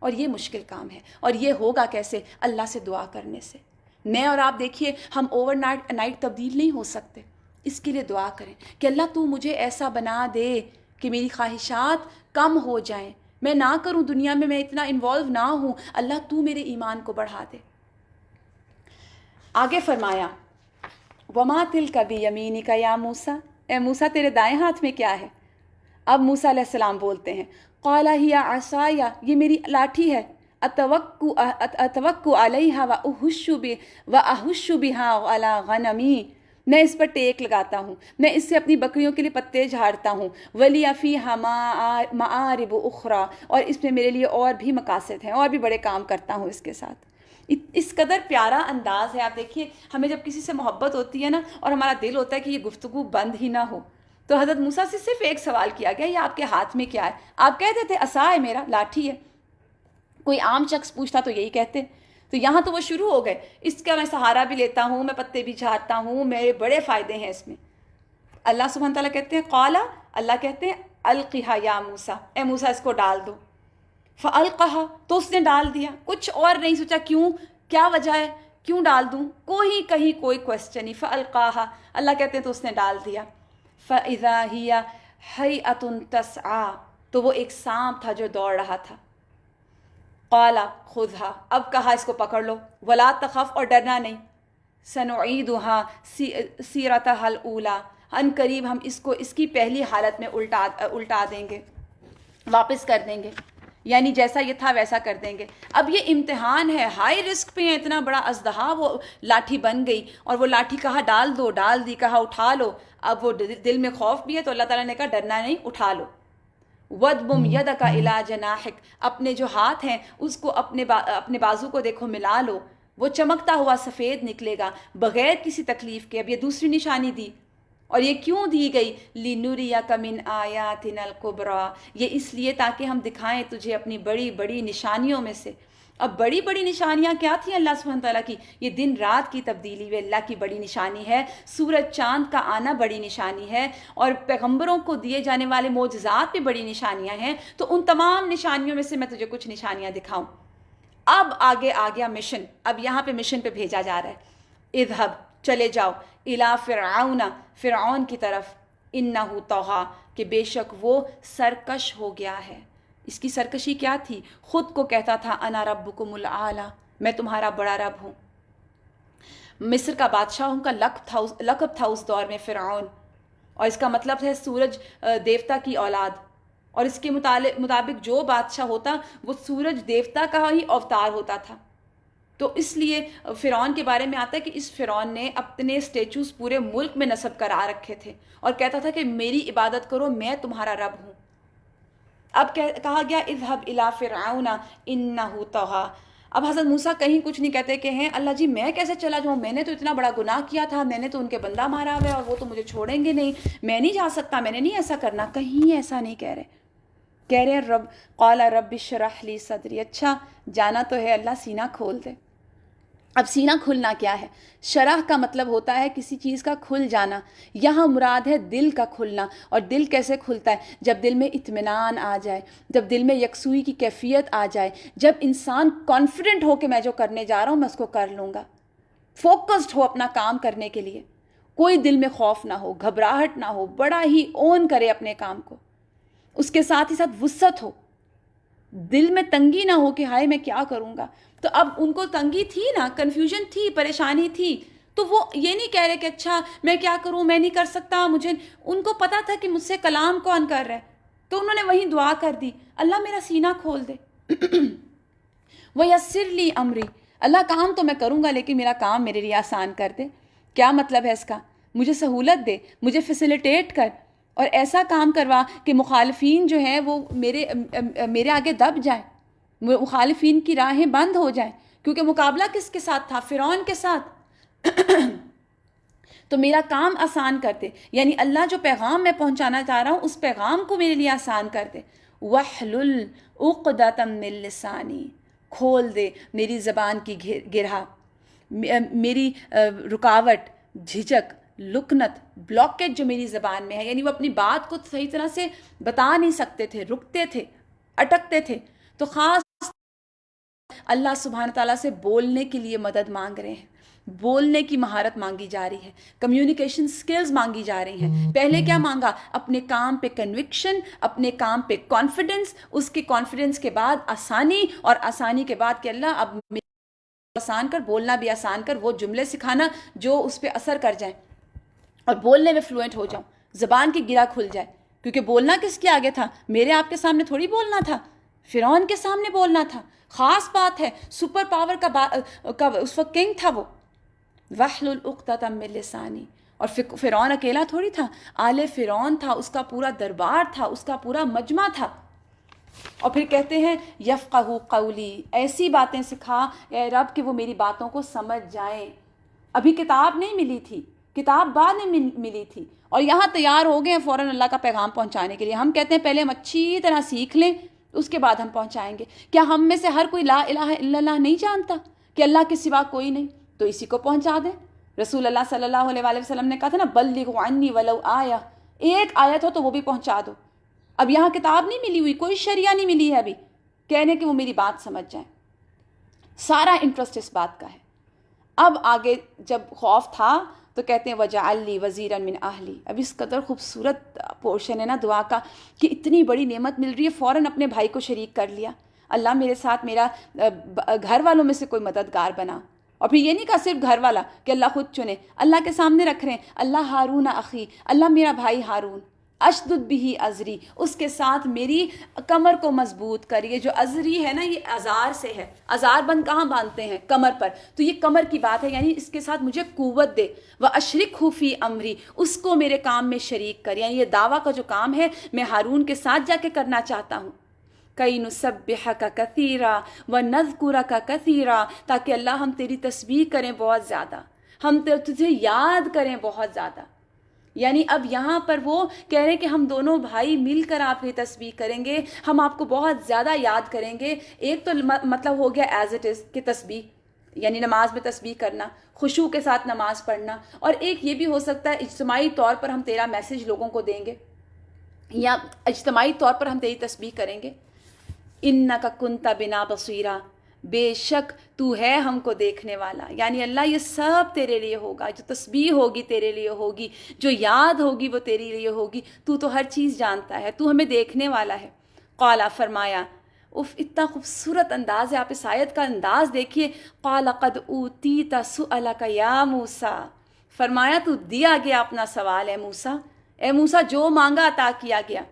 اور یہ مشکل کام ہے، اور یہ ہوگا کیسے؟ اللہ سے دعا کرنے سے. میں اور آپ دیکھیے ہم اوور نائٹ تبدیل نہیں ہو سکتے. اس کے لیے دعا کریں کہ اللہ تو مجھے ایسا بنا دے کہ میری خواہشات کم ہو جائیں، میں نہ کروں دنیا میں اتنا انوالو نہ ہوں. اللہ تو میرے ایمان کو بڑھا دے. آگے فرمایا وما تلک بیمینک یا موسیٰ، اے موسیٰ تیرے دائیں ہاتھ میں کیا ہے؟ اب موسیٰ علیہ السلام بولتے ہیں قال ہی عصای، یہ میری لاٹھی ہے، اتوکل علیہا واہش بہا علی غنمی، میں اس پر ٹیک لگاتا ہوں، میں اس سے اپنی بکریوں کے لیے پتے جھاڑتا ہوں. ولی فیہا معارب اخری، اور اس میں میرے لیے اور بھی مقاصد ہیں، اور بھی بڑے کام کرتا ہوں اس کے ساتھ. اس قدر پیارا انداز ہے. آپ دیکھیے ہمیں جب کسی سے محبت ہوتی ہے نا اور ہمارا دل ہوتا ہے کہ یہ گفتگو بند ہی نہ ہو، تو حضرت موسیٰ سے صرف ایک سوال کیا گیا، یہ آپ کے ہاتھ میں کیا ہے؟ آپ کہتے تھے عصا ہے میرا، لاٹھی ہے. کوئی عام شخص پوچھتا تو یہی کہتے. تو یہاں تو وہ شروع ہو گئے، اس کا میں سہارا بھی لیتا ہوں، میں پتے بھی جھاڑتا ہوں، میرے بڑے فائدے ہیں اس میں. اللہ سبحانہ تعالیٰ کہتے ہیں قال، اللہ کہتے ہیں القھا یا موسیٰ، اے موسیٰ اس کو ڈال دو. فالقھا، تو اس نے ڈال دیا. کچھ اور نہیں سوچا کیوں، کیا وجہ ہے، کیوں ڈال دوں، کہیں کوئی کوشچن نہیں. فالقھا، اللہ کہتے ہیں تو اس نے ڈال دیا. فاذا ہی حیۃ تسعیٰ، تو وہ ایک سانپ تھا جو دوڑ رہا تھا. قال خذھا، اب کہا اس کو پکڑ لو. ولا تخف، اور ڈرنا نہیں. سنعیدھا سیرتھا الاولیٰ، ان قریب ہم اس کو اس کی پہلی حالت میں الٹا دیں گے، واپس کر دیں گے، یعنی جیسا یہ تھا ویسا کر دیں گے. اب یہ امتحان ہے، ہائی رسک پہ ہے. اتنا بڑا اژدہا وہ لاٹھی بن گئی، اور وہ لاٹھی کہا ڈال دو، ڈال دی، کہا اٹھا لو. اب وہ دل میں خوف بھی ہے تو اللہ تعالیٰ نے کہا ڈرنا نہیں، اٹھا لو. وَدْبُمْ يَدَكَ إِلَىٰ جَنَاحِكَ، اپنے جو ہاتھ ہیں اس کو اپنے بازو کو دیکھو ملا لو، وہ چمکتا ہوا سفید نکلے گا بغیر کسی تکلیف کے. اب یہ دوسری نشانی دی، اور یہ کیوں دی گئی؟ لِنُرِيَكَ مِنْ آيَاتِنَا الْكُبْرَى، یہ اس لیے تاکہ ہم دکھائیں تجھے اپنی بڑی بڑی نشانیوں میں سے. اب بڑی بڑی نشانیاں کیا تھیں اللہ سبحانہ تعالیٰ کی؟ یہ دن رات کی تبدیلی بھی اللہ کی بڑی نشانی ہے، سورج چاند کا آنا بڑی نشانی ہے، اور پیغمبروں کو دیے جانے والے معجزات بھی بڑی نشانیاں ہیں. تو ان تمام نشانیوں میں سے میں تجھے کچھ نشانیاں دکھاؤں. اب آگے آ گیا مشن. اب یہاں پہ مشن پہ بھیجا جا رہا ہے. اذهب، چلے جاؤ، الی فرعون، فرعون کی طرف، انہ طغیٰ، کہ بے شک وہ سرکش ہو گیا ہے. اس کی سرکشی کیا تھی؟ خود کو کہتا تھا انا ربکم الاعلی، میں تمہارا بڑا رب ہوں. مصر کا بادشاہوں کا لقب تھا اس دور میں فرعون، اور اس کا مطلب ہے سورج دیوتا کی اولاد. اور اس کے مطابق جو بادشاہ ہوتا وہ سورج دیوتا کا ہی اوتار ہوتا تھا. تو اس لیے فرعون کے بارے میں آتا ہے کہ اس فرعون نے اپنے اسٹیچوز پورے ملک میں نصب کرا رکھے تھے، اور کہتا تھا کہ میری عبادت کرو، میں تمہارا رب ہوں. اب کہا گیا اذهب الى فرعون انه طغى. اب حضرت موسیٰ کہیں کچھ نہیں کہتے کہ ہیں اللہ جی میں کیسے چلا جاؤں، میں نے تو اتنا بڑا گناہ کیا تھا، میں نے تو ان کے بندہ مارا ہوا ہے اور وہ تو مجھے چھوڑیں گے نہیں، میں نہیں جا سکتا، میں نے نہیں ایسا کرنا. کہیں ایسا نہیں کہہ رہے. کہہ رہے رب قال رب اشرح لی صدری. اچھا جانا تو ہے اللہ، سینہ کھول دے. اب سینہ کھلنا کیا ہے؟ شرح کا مطلب ہوتا ہے کسی چیز کا کھل جانا. یہاں مراد ہے دل کا کھلنا. اور دل کیسے کھلتا ہے؟ جب دل میں اطمینان آ جائے، جب دل میں یکسوئی کی کیفیت آ جائے، جب انسان کانفیڈنٹ ہو کہ میں جو کرنے جا رہا ہوں میں اس کو کر لوں گا، فوکسڈ ہو اپنا کام کرنے کے لیے، کوئی دل میں خوف نہ ہو، گھبراہٹ نہ ہو، بڑا ہی اون کرے اپنے کام کو. اس کے ساتھ ہی ساتھ وسعت ہو، دل میں تنگی نہ ہو کہ ہائے میں کیا کروں گا. تو اب ان کو تنگی تھی نا، کنفیوژن تھی، پریشانی تھی. تو وہ یہ نہیں کہہ رہے کہ اچھا میں کیا کروں، میں نہیں کر سکتا، مجھے، ان کو پتا تھا کہ مجھ سے کلام کون کر رہا ہے. تو انہوں نے وہیں دعا کر دی اللہ میرا سینہ کھول دے. وَيَسِّرْ لِي أَمْرِي، اللہ کام تو میں کروں گا لیکن میرا کام میرے لیے آسان کر دے. کیا مطلب ہے اس کا؟ مجھے سہولت دے، مجھے فیسیلیٹیٹ کر، اور ایسا کام کروا کہ مخالفین جو ہیں وہ میرے آگے دب جائیں، مخالفین کی راہیں بند ہو جائیں، کیونکہ مقابلہ کس کے ساتھ تھا؟ فرعون کے ساتھ۔ تو میرا کام آسان کر دے، یعنی اللہ جو پیغام میں پہنچانا چاہ رہا ہوں اس پیغام کو میرے لیے آسان کر دے۔ وَاحْلُلْ عُقْدَةً مِّن لِّسَانِي، کھول دے میری زبان کی گرہ، میری رکاوٹ، جھجک، لکنت، بلاکیج جو میری زبان میں ہے، یعنی وہ اپنی بات کو صحیح طرح سے بتا نہیں سکتے تھے، رکتے تھے، اٹکتے تھے، تو خاص اللہ سبحانہ تعالیٰ سے بولنے کے لیے مدد مانگ رہے ہیں، بولنے کی مہارت مانگی جا رہی ہے، کمیونیکیشن سکلز مانگی جا رہی ہیں۔ پہلے کیا مانگا؟ اپنے کام پہ کنوکشن، اپنے کام پہ کانفیڈنس، اس کے کانفیڈنس کے بعد آسانی، اور آسانی کے بعد کہ اللہ اب آسان کر، بولنا بھی آسان کر، وہ جملے سکھانا جو اس پہ اثر کر جائیں اور بولنے میں فلوئنٹ ہو جاؤں، زبان کی گرہ کھل جائے، کیونکہ بولنا کس کے آگے تھا؟ میرے آپ کے سامنے تھوڑی بولنا تھا، فرعون کے سامنے بولنا تھا۔ خاص بات ہے، سپر پاور کا اس وقت کنگ تھا وہ۔ وَاحْلُلْ عُقْدَةً مِّن لِّسَانِي، اور فرعون اکیلا تھوڑی تھا، آل فرعون تھا، اس کا پورا دربار تھا، اس کا پورا مجمع تھا۔ اور پھر کہتے ہیں یفقہوا قولی، ایسی باتیں سکھا اے رب کہ وہ میری باتوں کو سمجھ جائیں۔ ابھی کتاب نہیں ملی تھی، کتاب بعد میں ملی تھی، اور یہاں تیار ہو گئے ہیں فوراً اللہ کا پیغام پہنچانے کے لیے۔ ہم کہتے ہیں پہلے ہم اچھی طرح سیکھ لیں، اس کے بعد ہم پہنچائیں گے۔ کیا ہم میں سے ہر کوئی لا الہ الا اللہ نہیں جانتا کہ اللہ کے سوا کوئی نہیں؟ تو اسی کو پہنچا دیں۔ رسول اللہ صلی اللہ علیہ وآلہ وسلم نے کہا تھا نا، بلغوا عنی ولو آیہ، ایک آیت ہو تو وہ بھی پہنچا دو۔ اب یہاں کتاب نہیں ملی ہوئی، کوئی شریعہ نہیں ملی ہے ابھی، کہنے کہ وہ میری بات سمجھ جائیں۔ سارا انٹرسٹ اس بات کا ہے۔ اب آگے جب خوف تھا تو کہتے ہیں وَجَعَلْ لِي وَزِيرًا مِّنْ أَهْلِي۔ اب اس قدر خوبصورت پورشن ہے نا دعا کا کہ اتنی بڑی نعمت مل رہی ہے، فوراً اپنے بھائی کو شریک کر لیا۔ اللہ میرے ساتھ میرا گھر والوں میں سے کوئی مددگار بنا۔ اور پھر یہ نہیں کہا صرف گھر والا کہ اللہ خود چنے، اللہ کے سامنے رکھ رہے ہیں اللہ ہارون اخی، اللہ میرا بھائی ہارون، اشدد بھی ازری، اس کے ساتھ میری کمر کو مضبوط کریے۔ جو ازری ہے نا یہ ازار سے ہے، ازار بند کہاں باندھتے ہیں؟ کمر پر، تو یہ کمر کی بات ہے، یعنی اس کے ساتھ مجھے قوت دے۔ وَأَشْرِكْهُ فِي أَمْرِي، اس کو میرے کام میں شریک کر، یعنی یہ دعویٰ کا جو کام ہے میں ہارون کے ساتھ جا کے کرنا چاہتا ہوں۔ کئی نسبحک کثیرا ونذکرک کثیرا، تاکہ اللہ ہم تیری تسبیح کریں بہت زیادہ، ہم تجھے یاد کریں بہت زیادہ۔ یعنی اب یہاں پر وہ کہہ رہے ہیں کہ ہم دونوں بھائی مل کر آپ کی تسبیح کریں گے، ہم آپ کو بہت زیادہ یاد کریں گے۔ ایک تو مطلب ہو گیا ایز اٹ از کہ تسبیح، یعنی نماز میں تسبیح کرنا، خشوع کے ساتھ نماز پڑھنا، اور ایک یہ بھی ہو سکتا ہے اجتماعی طور پر ہم تیرا میسج لوگوں کو دیں گے، یا اجتماعی طور پر ہم تیری تسبیح کریں گے۔ انک کنت بنا بصیرا، بے شک تو ہے ہم کو دیکھنے والا، یعنی اللہ یہ سب تیرے لیے ہوگا، جو تسبیح ہوگی تیرے لیے ہوگی، جو یاد ہوگی وہ تیرے لیے ہوگی، تو ہر چیز جانتا ہے، تو ہمیں دیکھنے والا ہے۔ قالا، فرمایا، اف اتنا خوبصورت انداز ہے، آپ اس آیت کا انداز دیکھیے۔ قال قد اوتیت سؤلک یا موسیٰ، فرمایا تو دیا گیا اپنا سوال ہے موسیٰ، اے موسیٰ جو مانگا عطا کیا گیا۔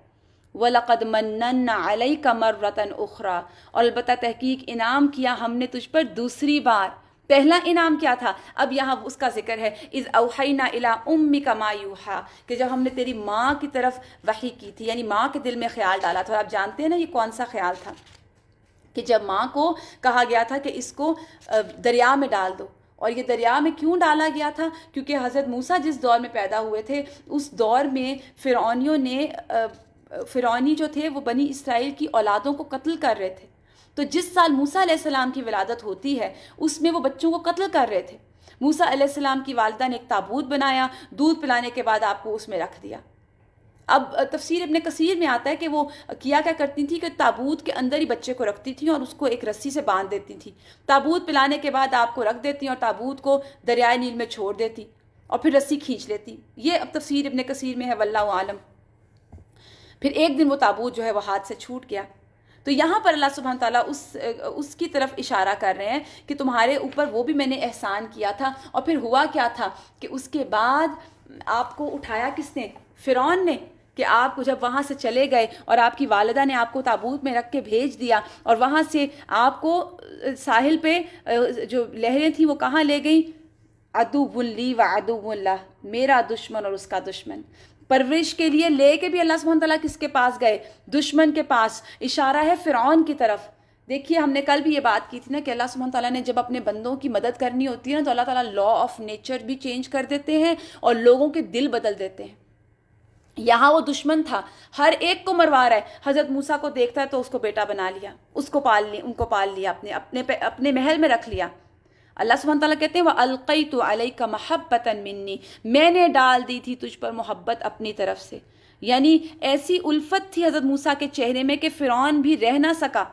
وَلَقَدْ مَنَّنَّا عَلَيْكَ مَرَّةً أُخْرَى، اور البتہ تحقیق انعام کیا ہم نے تجھ پر دوسری بار۔ پہلا انعام کیا تھا؟ اب یہاں اس کا ذکر ہے، اِذْ أَوْحَيْنَا إِلَىٰ أُمِّكَ مَا يُوحَىٰ، کہ جب ہم نے تیری ماں کی طرف وحی کی تھی، یعنی ماں کے دل میں خیال ڈالا تھا۔ اور آپ جانتے ہیں نا یہ کون سا خیال تھا؟ کہ جب ماں کو کہا گیا تھا کہ اس کو دریا میں ڈال دو، اور یہ دریا میں کیوں ڈالا گیا تھا؟ کیونکہ حضرت موسیٰ جس دور میں پیدا ہوئے تھے اس دور میں فرعونی جو تھے وہ بنی اسرائیل کی اولادوں کو قتل کر رہے تھے۔ تو جس سال موسیٰ علیہ السلام کی ولادت ہوتی ہے اس میں وہ بچوں کو قتل کر رہے تھے۔ موسیٰ علیہ السلام کی والدہ نے ایک تابوت بنایا، دودھ پلانے کے بعد آپ کو اس میں رکھ دیا۔ اب تفسیر ابن کثیر میں آتا ہے کہ وہ کیا کرتی تھی کہ تابوت کے اندر ہی بچے کو رکھتی تھیں اور اس کو ایک رسی سے باندھ دیتی تھی، تابوت پلانے کے بعد آپ کو رکھ دیتی اور تابوت کو دریائے نیل میں چھوڑ دیتی اور پھر رسی کھینچ لیتی۔ یہ اب تفسیر ابن کثیر میں ہے، واللہ عالم۔ پھر ایک دن وہ تابوت جو ہے وہ ہاتھ سے چھوٹ گیا۔ تو یہاں پر اللہ سبحانہ تعالیٰ اس کی طرف اشارہ کر رہے ہیں کہ تمہارے اوپر وہ بھی میں نے احسان کیا تھا۔ اور پھر ہوا کیا تھا کہ اس کے بعد آپ کو اٹھایا کس نے؟ فرعون نے، کہ آپ کو جب وہاں سے چلے گئے اور آپ کی والدہ نے آپ کو تابوت میں رکھ کے بھیج دیا، اور وہاں سے آپ کو ساحل پہ جو لہریں تھیں وہ کہاں لے گئیں؟ عدو لی و عدو اللہ، میرا دشمن اور اس کا دشمن. پرورش کے لیے لے کے بھی اللہ سبحانہ تعالیٰ کس کے پاس گئے؟ دشمن کے پاس. اشارہ ہے فرعون کی طرف. دیکھیے ہم نے کل بھی یہ بات کی تھی نا کہ اللہ سبحانہ تعالیٰ نے جب اپنے بندوں کی مدد کرنی ہوتی ہے نا تو اللہ تعالیٰ لا آف نیچر بھی چینج کر دیتے ہیں اور لوگوں کے دل بدل دیتے ہیں. یہاں وہ دشمن تھا، ہر ایک کو مروا رہا ہے. حضرت موسیٰ کو دیکھتا ہے تو اس کو بیٹا بنا لیا، اس کو پال لیا، ان کو پال لیا، اپنے محل میں رکھ لیا. اللہ سبحانہ تعالیٰ کہتے ہیں وَأَلْقَيْتُ عَلَيْكَ مَحَبَّةً مِّنِّي، میں نے ڈال دی تھی تجھ پر محبت اپنی طرف سے. یعنی ایسی الفت تھی حضرت موسیٰ کے چہرے میں کہ فرعون بھی رہ نہ سکا.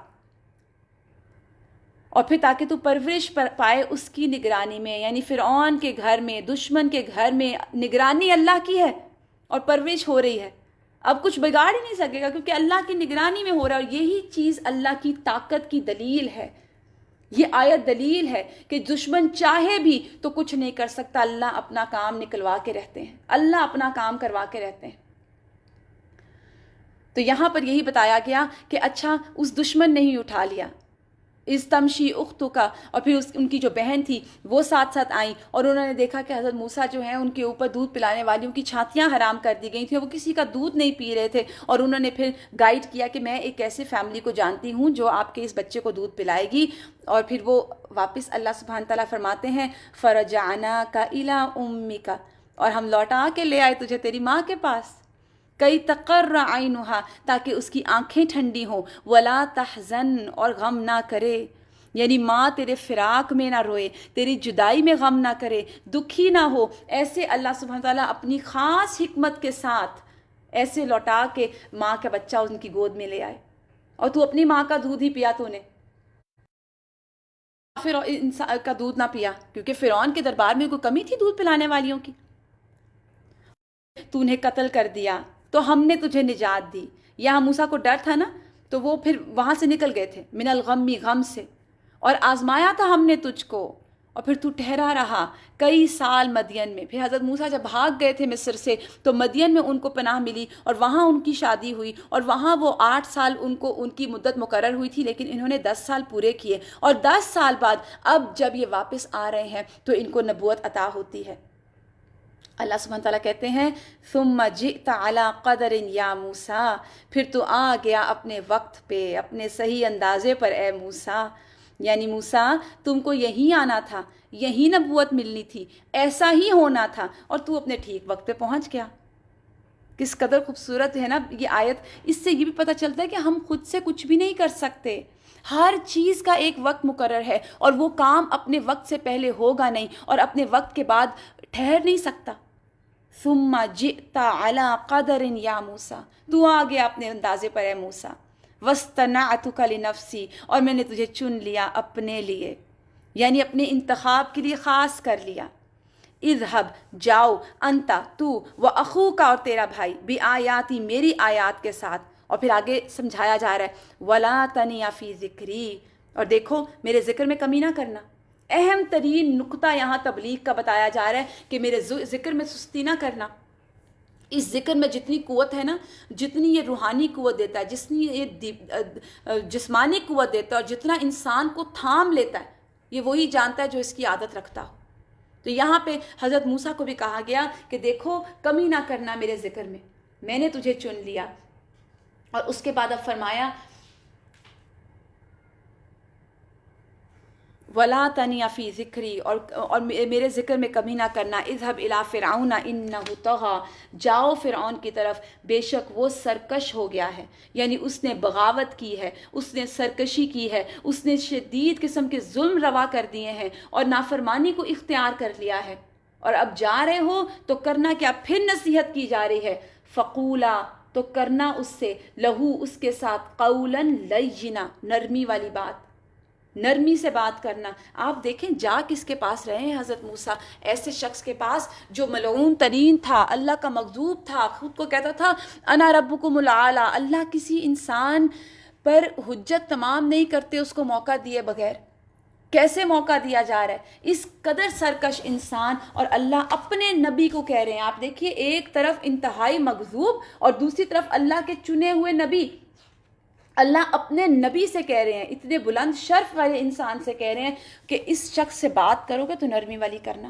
اور پھر تاکہ تو پرورش پائے اس کی نگرانی میں، یعنی فرعون کے گھر میں، دشمن کے گھر میں نگرانی اللہ کی ہے اور پرورش ہو رہی ہے. اب کچھ بگاڑ ہی نہیں سکے گا کیونکہ اللہ کی نگرانی میں ہو رہا ہے. اور یہی چیز اللہ کی طاقت کی دلیل ہے. یہ آیت دلیل ہے کہ دشمن چاہے بھی تو کچھ نہیں کر سکتا. اللہ اپنا کام نکلوا کے رہتے ہیں، اللہ اپنا کام کروا کے رہتے ہیں. تو یہاں پر یہی بتایا گیا کہ اچھا اس دشمن نے ہی اٹھا لیا. استمشی اختو کا، اور پھر ان کی جو بہن تھی وہ ساتھ ساتھ آئیں اور انہوں نے دیکھا کہ حضرت موسیٰ جو ہیں ان کے اوپر دودھ پلانے والیوں کی چھاتیاں حرام کر دی گئی تھیں، وہ کسی کا دودھ نہیں پی رہے تھے. اور انہوں نے پھر گائیڈ کیا کہ میں ایک ایسے فیملی کو جانتی ہوں جو آپ کے اس بچے کو دودھ پلائے گی. اور پھر وہ واپس اللہ سبحانہ تعالیٰ فرماتے ہیں فرجعناک الی امک، اور ہم لوٹا کے لے آئے تجھے تیری ماں کے پاس. کئی تقر عینہا، تاکہ اس کی آنکھیں ٹھنڈی ہوں. ولا تحزن، اور غم نہ کرے، یعنی ماں تیرے فراق میں نہ روئے، تیری جدائی میں غم نہ کرے، دکھی نہ ہو. ایسے اللہ سبحانہ تعالیٰ اپنی خاص حکمت کے ساتھ ایسے لوٹا کے ماں کا بچہ ان کی گود میں لے آئے. اور تو اپنی ماں کا دودھ ہی پیا تو نے، پھر انسان کا دودھ نہ پیا، کیونکہ فرعون کے دربار میں کوئی کمی تھی دودھ پلانے والیوں کی. تو انہیں قتل کر دیا تو ہم نے تجھے نجات دی. یہاں موسیٰ کو ڈر تھا نا تو وہ پھر وہاں سے نکل گئے تھے، من الغمی، غم سے. اور آزمایا تھا ہم نے تجھ کو، اور پھر تو ٹھہرا رہا کئی سال مدین میں. پھر حضرت موسیٰ جب بھاگ گئے تھے مصر سے تو مدین میں ان کو پناہ ملی اور وہاں ان کی شادی ہوئی. اور وہاں وہ 8 سال ان کی مدت مقرر ہوئی تھی، لیکن انہوں نے 10 سال پورے کیے. اور 10 سال بعد اب جب یہ واپس آ رہے ہیں تو ان کو نبوت عطا ہوتی ہے. اللہ سبحانہ تعالیٰ کہتے ہیں ثم جئت علی قدر یا موسیٰ، پھر تو آ گیا اپنے وقت پہ، اپنے صحیح اندازے پر اے موسیٰ. یعنی موسیٰ تم کو یہیں آنا تھا، یہیں نبوت ملنی تھی، ایسا ہی ہونا تھا، اور تو اپنے ٹھیک وقت پہ پہنچ گیا. کس قدر خوبصورت ہے نا یہ آیت. اس سے یہ بھی پتہ چلتا ہے کہ ہم خود سے کچھ بھی نہیں کر سکتے. ہر چیز کا ایک وقت مقرر ہے اور وہ کام اپنے وقت سے پہلے ہوگا نہیں اور اپنے وقت کے بعد ٹھہر نہیں سکتا. ثم جئت علی قدر یا موسیٰ، تو آ گیا اپنے اندازے پر اے موسیٰ. واصطنعتک لنفسی، اور میں نے تجھے چن لیا اپنے لیے، یعنی اپنے انتخاب کے لیے خاص کر لیا. اذهب، جاؤ، انت، تو، واخوک، اور تیرا بھائی، بآیاتی، میری آیات کے ساتھ. اور پھر آگے سمجھایا جا رہا ہے ولا تنیا فی ذکری، اور دیکھو میرے ذکر میں کمی نہ کرنا. اہم ترین نقطہ یہاں تبلیغ کا بتایا جا رہا ہے کہ میرے ذکر میں سستی نہ کرنا. اس ذکر میں جتنی قوت ہے نا، جتنی یہ روحانی قوت دیتا ہے، جتنی یہ جسمانی قوت دیتا ہے، اور جتنا انسان کو تھام لیتا ہے، یہ وہی جانتا ہے جو اس کی عادت رکھتا ہو. تو یہاں پہ حضرت موسیٰ کو بھی کہا گیا کہ دیکھو کمی نہ کرنا میرے ذکر میں نے تجھے چن لیا. اور اس کے بعد اب فرمایا ولا تنیا فی ذکری، اور میرے ذکر میں کمی نہ کرنا. اذهب الی فرعون انہ طغی، جاؤ فرعون کی طرف، بے شک وہ سرکش ہو گیا ہے. یعنی اس نے بغاوت کی ہے، اس نے سرکشی کی ہے، اس نے شدید قسم کے ظلم روا کر دیے ہیں اور نافرمانی کو اختیار کر لیا ہے. اور اب جا رہے ہو تو کرنا کیا، پھر نصیحت کی جا رہی ہے. فقولا، تو کرنا اس سے، لہو، اس کے ساتھ، قولا لینا، نرمی والی بات، نرمی سے بات کرنا. آپ دیکھیں جا کس کے پاس رہے ہیں حضرت موسیٰ، ایسے شخص کے پاس جو ملعون ترین تھا، اللہ کا مغضوب تھا، خود کو کہتا تھا انا ربکم الاعلی. اللہ کسی انسان پر حجت تمام نہیں کرتے اس کو موقع دیے بغیر. کیسے موقع دیا جا رہا ہے، اس قدر سرکش انسان، اور اللہ اپنے نبی کو کہہ رہے ہیں. آپ دیکھیے ایک طرف انتہائی مغضوب اور دوسری طرف اللہ کے چنے ہوئے نبی. اللہ اپنے نبی سے کہہ رہے ہیں، اتنے بلند شرف والے انسان سے کہہ رہے ہیں کہ اس شخص سے بات کرو گے تو نرمی والی کرنا.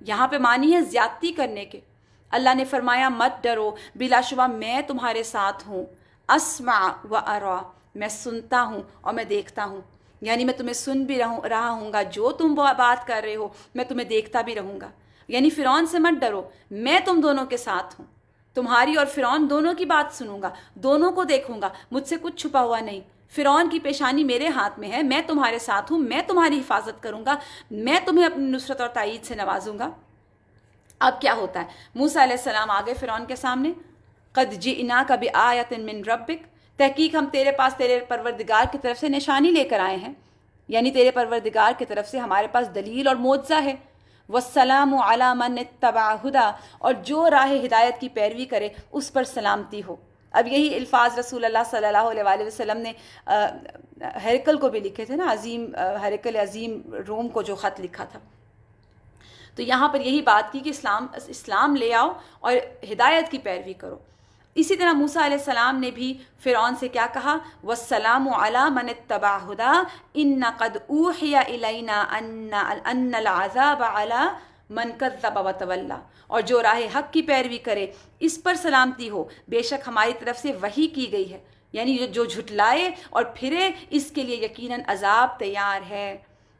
یہاں پہ معنی ہے زیادتی کرنے کے۔ اللہ نے فرمایا مت ڈرو، بلا شبہ میں تمہارے ساتھ ہوں، اسمع و ارا، میں سنتا ہوں اور میں دیکھتا ہوں، یعنی میں تمہیں سن بھی رہا ہوں گا، جو تم بات کر رہے ہو میں تمہیں دیکھتا بھی رہوں گا۔ یعنی فرعون سے مت ڈرو، میں تم دونوں کے ساتھ ہوں، تمہاری اور فرعون دونوں کی بات سنوں گا، دونوں کو دیکھوں گا، مجھ سے کچھ چھپا ہوا نہیں۔ فرعون کی پیشانی میرے ہاتھ میں ہے، میں تمہارے ساتھ ہوں، میں تمہاری حفاظت کروں گا، میں تمہیں اپنی نصرت اور تائید سے نوازوں گا۔ اب کیا ہوتا ہے؟ موسیٰ علیہ السلام آگے فرعون کے سامنے، قد جئناک بآیۃ من ربک، تحقیق ہم تیرے پاس تیرے پروردگار کی طرف سے نشانی لے کر آئے ہیں، یعنی تیرے پروردگار کی طرف سے ہمارے پاس دلیل اور معجزہ ہے۔ والسلام علی من اتبع ہدی، اور جو راہ ہدایت کی پیروی کرے اس پر سلامتی ہو۔ اب یہی الفاظ رسول اللہ صلی اللہ علیہ وآلہ وسلم نے ہرقل کو بھی لکھے تھے نا، عظیم ہرقل عظیم روم کو جو خط لکھا تھا۔ تو یہاں پر یہی بات کی کہ اسلام لے آؤ اور ہدایت کی پیروی کرو۔ اسی طرح موسیٰ علیہ السلام نے بھی فرعون سے کیا کہا؟ والسلام علی من اتبع ہدی ان قد اوحی الینا ان العذاب علی من کذب وتولی، اور جو راہ حق کی پیروی کرے اس پر سلامتی ہو، بے شک ہماری طرف سے وحی کی گئی ہے، یعنی جو جھٹلائے اور پھرے اس کے لیے یقیناً عذاب تیار ہے۔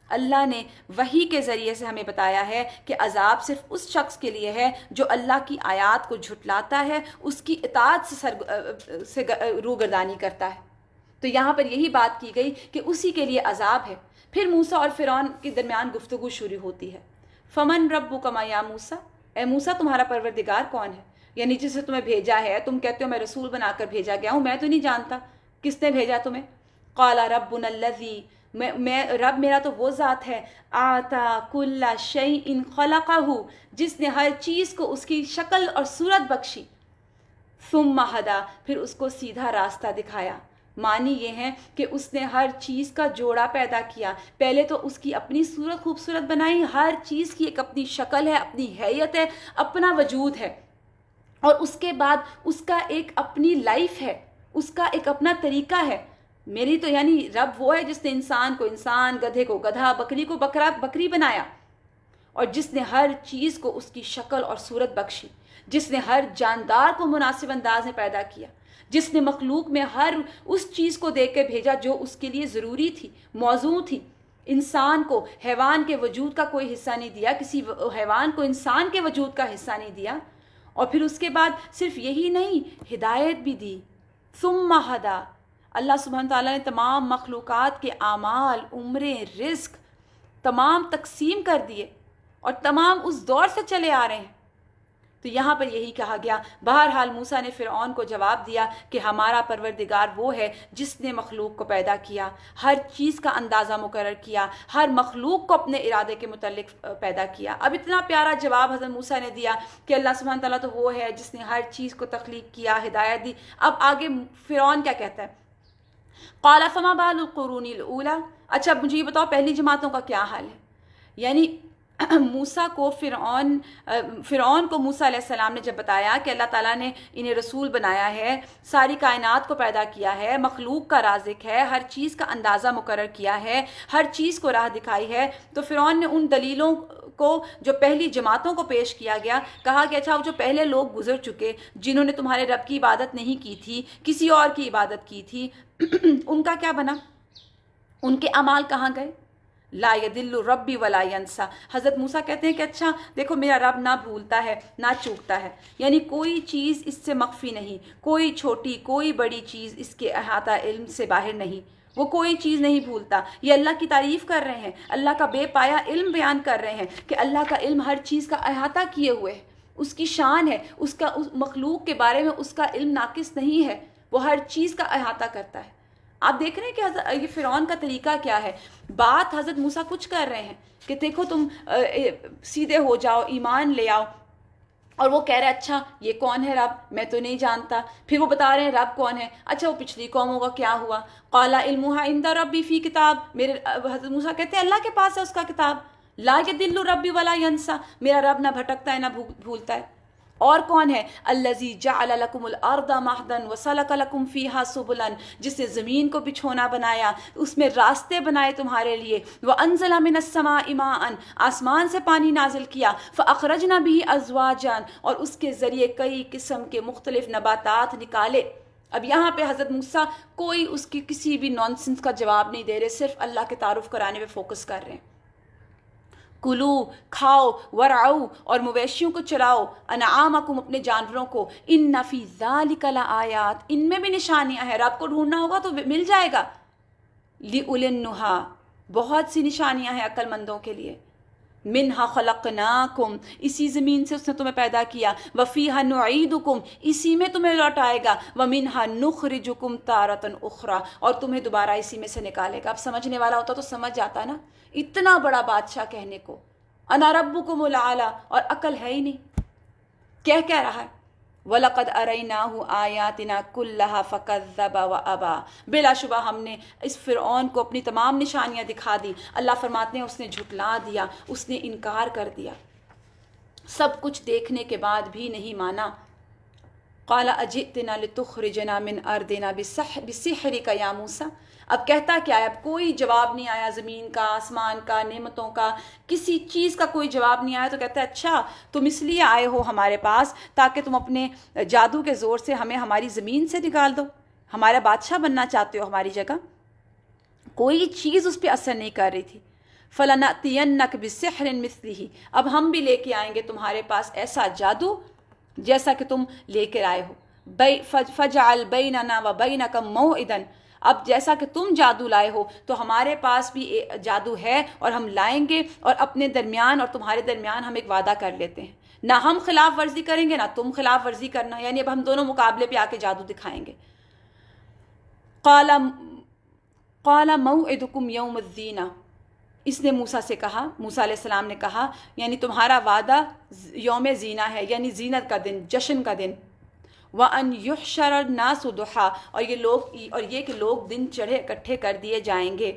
اللہ نے وحی کے ذریعے سے ہمیں بتایا ہے کہ عذاب صرف اس شخص کے لیے ہے جو اللہ کی آیات کو جھٹلاتا ہے، اس کی اطاعت سے روگردانی کرتا ہے۔ تو یہاں پر یہی بات کی گئی کہ اسی کے لیے عذاب ہے۔ پھر موسیٰ اور فرعون کے درمیان گفتگو شروع ہوتی ہے۔ فمن ربکما یا موسیٰ، اے موسیٰ تمہارا پروردگار کون ہے؟ یعنی جس نے تمہیں بھیجا ہے، تم کہتے ہو میں رسول بنا کر بھیجا گیا ہوں، میں تو نہیں جانتا کس نے بھیجا تمہیں۔ قال ربنا الذی، میں رب میرا تو وہ ذات ہے، آتا کل شیء خلقہ، جس نے ہر چیز کو اس کی شکل اور صورت بخشی، ثم ہدی، پھر اس کو سیدھا راستہ دکھایا۔ معنی یہ ہے کہ اس نے ہر چیز کا جوڑا پیدا کیا، پہلے تو اس کی اپنی صورت خوبصورت بنائی، ہر چیز کی ایک اپنی شکل ہے، اپنی حیت ہے، اپنا وجود ہے، اور اس کے بعد اس کا ایک اپنی لائف ہے، اس کا ایک اپنا طریقہ ہے۔ میری تو یعنی رب وہ ہے جس نے انسان کو انسان، گدھے کو گدھا، بکری کو بکری بنایا، اور جس نے ہر چیز کو اس کی شکل اور صورت بخشی، جس نے ہر جاندار کو مناسب انداز میں پیدا کیا، جس نے مخلوق میں ہر اس چیز کو دے کے بھیجا جو اس کے لیے ضروری تھی، موزوں تھی۔ انسان کو حیوان کے وجود کا کوئی حصہ نہیں دیا، کسی حیوان کو انسان کے وجود کا حصہ نہیں دیا، اور پھر اس کے بعد صرف یہی نہیں، ہدایت بھی دی۔ ثم ہدی، اللہ سبحانہ تعالیٰ نے تمام مخلوقات کے اعمال، عمریں، رزق تمام تقسیم کر دیے، اور تمام اس دور سے چلے آ رہے ہیں۔ تو یہاں پر یہی کہا گیا۔ بہرحال موسیٰ نے فرعون کو جواب دیا کہ ہمارا پروردگار وہ ہے جس نے مخلوق کو پیدا کیا، ہر چیز کا اندازہ مقرر کیا، ہر مخلوق کو اپنے ارادے کے متعلق پیدا کیا۔ اب اتنا پیارا جواب حضرت موسیٰ نے دیا کہ اللہ سبحانہ تعالیٰ تو وہ ہے جس نے ہر چیز کو تخلیق کیا، ہدایت دی۔ اب آگے فرعون کیا کہتا ہے؟ قال فما بال القرون الاولی، اچھا مجھے یہ بتاؤ پہلی جماعتوں کا کیا حال ہے؟ یعنی موسیٰ کو فرعون کو موسیٰ علیہ السلام نے جب بتایا کہ اللہ تعالیٰ نے انہیں رسول بنایا ہے، ساری کائنات کو پیدا کیا ہے، مخلوق کا رازق ہے، ہر چیز کا اندازہ مقرر کیا ہے، ہر چیز کو راہ دکھائی ہے، تو فرعون نے ان دلیلوں کو جو پہلی جماعتوں کو پیش کیا گیا، کہا کہ اچھا جو پہلے لوگ گزر چکے جنہوں نے تمہارے رب کی عبادت نہیں کی تھی، کسی اور کی عبادت کی تھی، ان کا کیا بنا؟ ان کے اعمال کہاں گئے؟ لا یدل ربی ولا ینسا۔ حضرت موسیٰ کہتے ہیں کہ اچھا دیکھو میرا رب نہ بھولتا ہے نہ چوکتا ہے، یعنی کوئی چیز اس سے مخفی نہیں، کوئی چھوٹی کوئی بڑی چیز اس کے احاطہ علم سے باہر نہیں، وہ کوئی چیز نہیں بھولتا۔ یہ اللہ کی تعریف کر رہے ہیں، اللہ کا بے پایا علم بیان کر رہے ہیں کہ اللہ کا علم ہر چیز کا احاطہ کیے ہوئے ہے، اس کی شان ہے، اس مخلوق کے بارے میں اس کا علم ناقص نہیں ہے، وہ ہر چیز کا احاطہ کرتا ہے۔ آپ دیکھ رہے ہیں کہ یہ فرعون کا طریقہ کیا ہے۔ بات حضرت موسیٰ کچھ کر رہے ہیں کہ دیکھو تم سیدھے ہو جاؤ، ایمان لے آؤ، اور وہ کہہ رہے اچھا یہ کون ہے رب؟ میں تو نہیں جانتا۔ پھر وہ بتا رہے ہیں رب کون ہے، اچھا وہ پچھلی قوموں کا کیا ہوا؟ قال علمھا عند ربی فی کتاب، میرے حضرت موسیٰ کہتے ہیں اللہ کے پاس ہے اس کا کتاب۔ لا یضل ربی ولا ینسا، میرا رب نہ بھٹکتا ہے نہ بھولتا ہے۔ اور کون ہے؟ الذی جعل لکم الارض مہدا وسلک لکم فیہا سبلا، جس نے زمین کو بچھونا بنایا، اس میں راستے بنائے تمہارے لیے، وانزل من السماء ماء، آسمان سے پانی نازل کیا، فاخرجنا به ازواجا، اور اس کے ذریعے کئی قسم کے مختلف نباتات نکالے۔ اب یہاں پہ حضرت موسیٰ کوئی اس کی کسی بھی نانسنس کا جواب نہیں دے رہے، صرف اللہ کے تعارف کرانے پہ فوکس کر رہے ہیں۔ کلو، کھاؤ، ورعو، اور مویشیوں کو چراؤ، انعامکم، اپنے جانوروں کو، ان فی ذالک لآیات، ان میں بھی نشانیاں ہیں، رب کو ڈھونڈنا ہوگا تو مل جائے گا، لأولی النہا، بہت سی نشانیاں ہیں عقل مندوں کے لیے، منہا خلقناکم، اسی زمین سے اس نے تمہیں پیدا کیا، وفیہا نعیدکم، اسی میں تمہیں لوٹائے گا، ومنہا نخرجکم تارۃ اخری، اور تمہیں دوبارہ اسی میں سے نکالے گا۔ اب سمجھنے والا ہوتا تو سمجھ جاتا نا، اتنا بڑا بادشاہ کہنے کو انا ربکم الاعلی، اور عقل ہے ہی نہیں، کہہ رہا ہے وَلَقَدْ أَرَيْنَاهُ آيَاتِنَا كُلَّهَا فَكَذَّبَ وَأَبَى، بلا شبہ ہم نے اس فرعون کو اپنی تمام نشانیاں دکھا دی، اللہ فرماتے ہیں اس نے جھٹلا دیا، اس نے انکار کر دیا، سب کچھ دیکھنے کے بعد بھی نہیں مانا۔ قَالَ أَجِئْتِنَا لِتُخْرِجَنَا مِنْ أَرْضِنَا بِسِحْرِكَ يَا موسیٰ، اب کہتا کیا ہے؟ اب کوئی جواب نہیں آیا، زمین کا، آسمان کا، نعمتوں کا، کسی چیز کا کوئی جواب نہیں آیا، تو کہتا ہے اچھا تم اس لیے آئے ہو ہمارے پاس تاکہ تم اپنے جادو کے زور سے ہمیں ہماری زمین سے نکال دو، ہمارا بادشاہ بننا چاہتے ہو ہماری جگہ؟ کوئی چیز اس پہ اثر نہیں کر رہی تھی۔ فَلَنَأْتِيَنَّكَ بِسِحْرٍ مِثْلِهِ، اب ہم بھی لے کے آئیں گے تمہارے پاس ایسا جادو جیسا کہ تم لے کر آئے ہو، فَجْعَلْ بَيْنَنَا وَبَيْنَكَ مَوْعِدًا، اب جیسا کہ تم جادو لائے ہو تو ہمارے پاس بھی جادو ہے اور ہم لائیں گے، اور اپنے درمیان اور تمہارے درمیان ہم ایک وعدہ کر لیتے ہیں، نہ ہم خلاف ورزی کریں گے نہ تم خلاف ورزی کرنا، یعنی اب ہم دونوں مقابلے پہ آ کے جادو دکھائیں گے۔ قَالَ مَوْعِدُكُمْ يَوْمُ الزِّينَةِ، اس نے موسیٰ سے کہا، موسیٰ علیہ السلام نے کہا یعنی تمہارا وعدہ یوم زینہ ہے، یعنی زینت کا دن، جشن کا دن، وَأَنْ يُحْشَرَ النَّاسُ ضُحًى، اور یہ کہ لوگ دن چڑھے اکٹھے کر دیے جائیں گے۔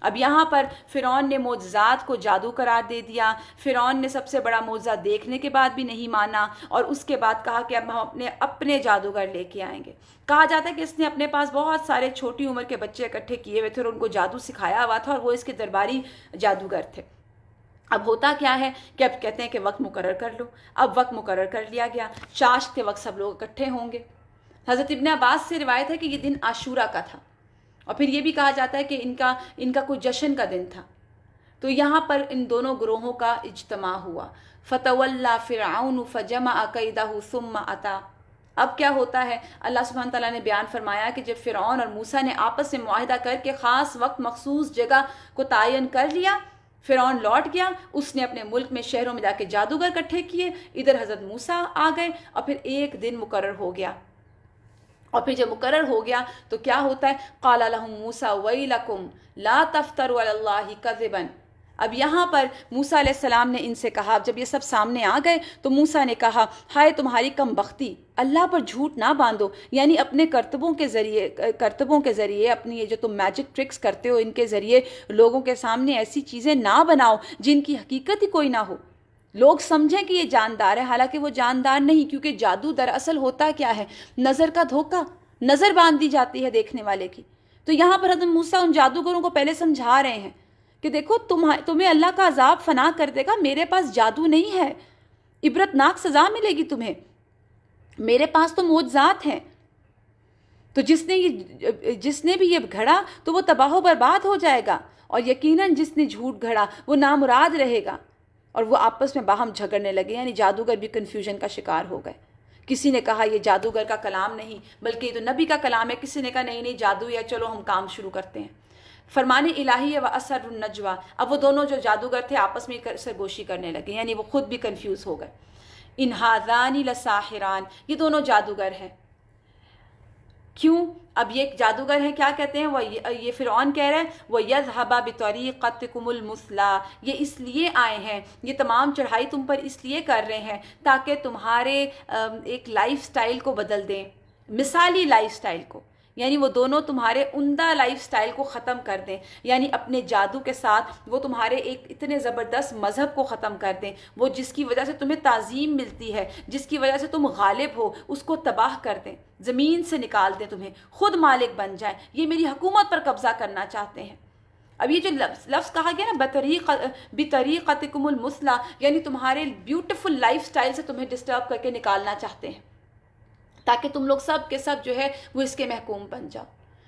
اب یہاں پر فرعون نے معجزات کو جادو قرار دے دیا، فرعون نے سب سے بڑا معجزہ دیکھنے کے بعد بھی نہیں مانا، اور اس کے بعد کہا کہ اب ہم اپنے جادوگر لے کے آئیں گے۔ کہا جاتا ہے کہ اس نے اپنے پاس بہت سارے چھوٹی عمر کے بچے اکٹھے کیے ہوئے تھے اور ان کو جادو سکھایا ہوا تھا، اور وہ اس کے درباری جادوگر تھے۔ اب ہوتا کیا ہے کہ اب کہتے ہیں کہ وقت مقرر کر لو، اب وقت مقرر کر لیا گیا، چاشت کے وقت سب لوگ اکٹھے ہوں گے۔ حضرت ابن عباس سے روایت ہے کہ یہ دن عاشورہ کا تھا، اور پھر یہ بھی کہا جاتا ہے کہ ان کا کوئی جشن کا دن تھا۔ تو یہاں پر ان دونوں گروہوں کا اجتماع ہوا۔ فَتَوَلَّى فِرْعَوْنُ فَجَمَعَ كَيْدَهُ ثُمَّ أَتَىٰ، اب کیا ہوتا ہے؟ اللہ سبحانہ تعالیٰ نے بیان فرمایا کہ جب فرعون اور موسیٰ نے آپس میں معاہدہ کر کے خاص وقت مخصوص جگہ کو تعین کر لیا، فرعون لوٹ گیا، اس نے اپنے ملک میں شہروں میں جا کے جادوگر اکٹھے کیے، ادھر حضرت موسیٰ آ گئے، اور پھر ایک دن مقرر ہو گیا۔ اور پھر جب مقرر ہو گیا تو کیا ہوتا ہے؟ قال لهم موسیٰ ویلکم لا تفتروا علی اللہ کذبا، اب یہاں پر موسیٰ علیہ السلام نے ان سے کہا، جب یہ سب سامنے آ گئے تو موسیٰ نے کہا ہائے تمہاری کم بختی، اللہ پر جھوٹ نہ باندھو، یعنی اپنے کرتبوں کے ذریعے اپنی یہ جو تم میجک ٹرکس کرتے ہو ان کے ذریعے لوگوں کے سامنے ایسی چیزیں نہ بناؤ جن کی حقیقت ہی کوئی نہ ہو، لوگ سمجھیں کہ یہ جاندار ہے حالانکہ وہ جاندار نہیں، کیونکہ جادو دراصل ہوتا کیا ہے؟ نظر کا دھوکہ، نظر باندھ دی جاتی ہے دیکھنے والے کی۔ تو یہاں پر حضرت موسیٰ ان جادوگروں کو پہلے سمجھا رہے ہیں کہ دیکھو تمہیں اللہ کا عذاب فنا کر دے گا، میرے پاس جادو نہیں ہے، عبرتناک سزا ملے گی تمہیں، میرے پاس تو معجزات ہیں۔ تو جس نے بھی یہ گھڑا تو وہ تباہ و برباد ہو جائے گا، اور یقیناً جس نے جھوٹ گھڑا وہ نامراد رہے گا۔ اور وہ آپس میں باہم جھگڑنے لگے، یعنی جادوگر بھی کنفیوژن کا شکار ہو گئے۔ کسی نے کہا یہ جادوگر کا کلام نہیں بلکہ یہ تو نبی کا کلام ہے، کسی نے کہا نہیں جادو ہے، چلو ہم کام شروع کرتے ہیں۔ فرمان الہی و اسر النجوہ، اب وہ دونوں جو جادوگر تھے آپس میں سرگوشی کرنے لگے، یعنی وہ خود بھی کنفیوز ہو گئے۔ ان ھذان لساحران، یہ دونوں جادوگر ہیں۔ کیوں؟ اب یہ جادوگر ہیں، کیا کہتے ہیں؟ یہ فرعون کہہ رہے ہیں وَيَذْهَبَ بِطَرِيقَتِكُمُ الْمُثْلَىٰ، یہ اس لیے آئے ہیں، یہ تمام چڑھائی تم پر اس لیے کر رہے ہیں تاکہ تمہارے ایک لائف سٹائل کو بدل دیں، مثالی لائف سٹائل کو، یعنی وہ دونوں تمہارے عمدہ لائف سٹائل کو ختم کر دیں، یعنی اپنے جادو کے ساتھ وہ تمہارے ایک اتنے زبردست مذہب کو ختم کر دیں، وہ جس کی وجہ سے تمہیں تعظیم ملتی ہے، جس کی وجہ سے تم غالب ہو، اس کو تباہ کر دیں، زمین سے نکال دیں، تمہیں خود مالک بن جائیں، یہ میری حکومت پر قبضہ کرنا چاہتے ہیں۔ اب یہ جو لفظ کہا گیا نا بطریقتکم المثلی، یعنی تمہارے بیوٹیفل لائف سٹائل سے تمہیں ڈسٹرب کر کے نکالنا چاہتے ہیں تاکہ تم لوگ سب کے سب جو ہے وہ اس کے محکوم بن جاؤ۔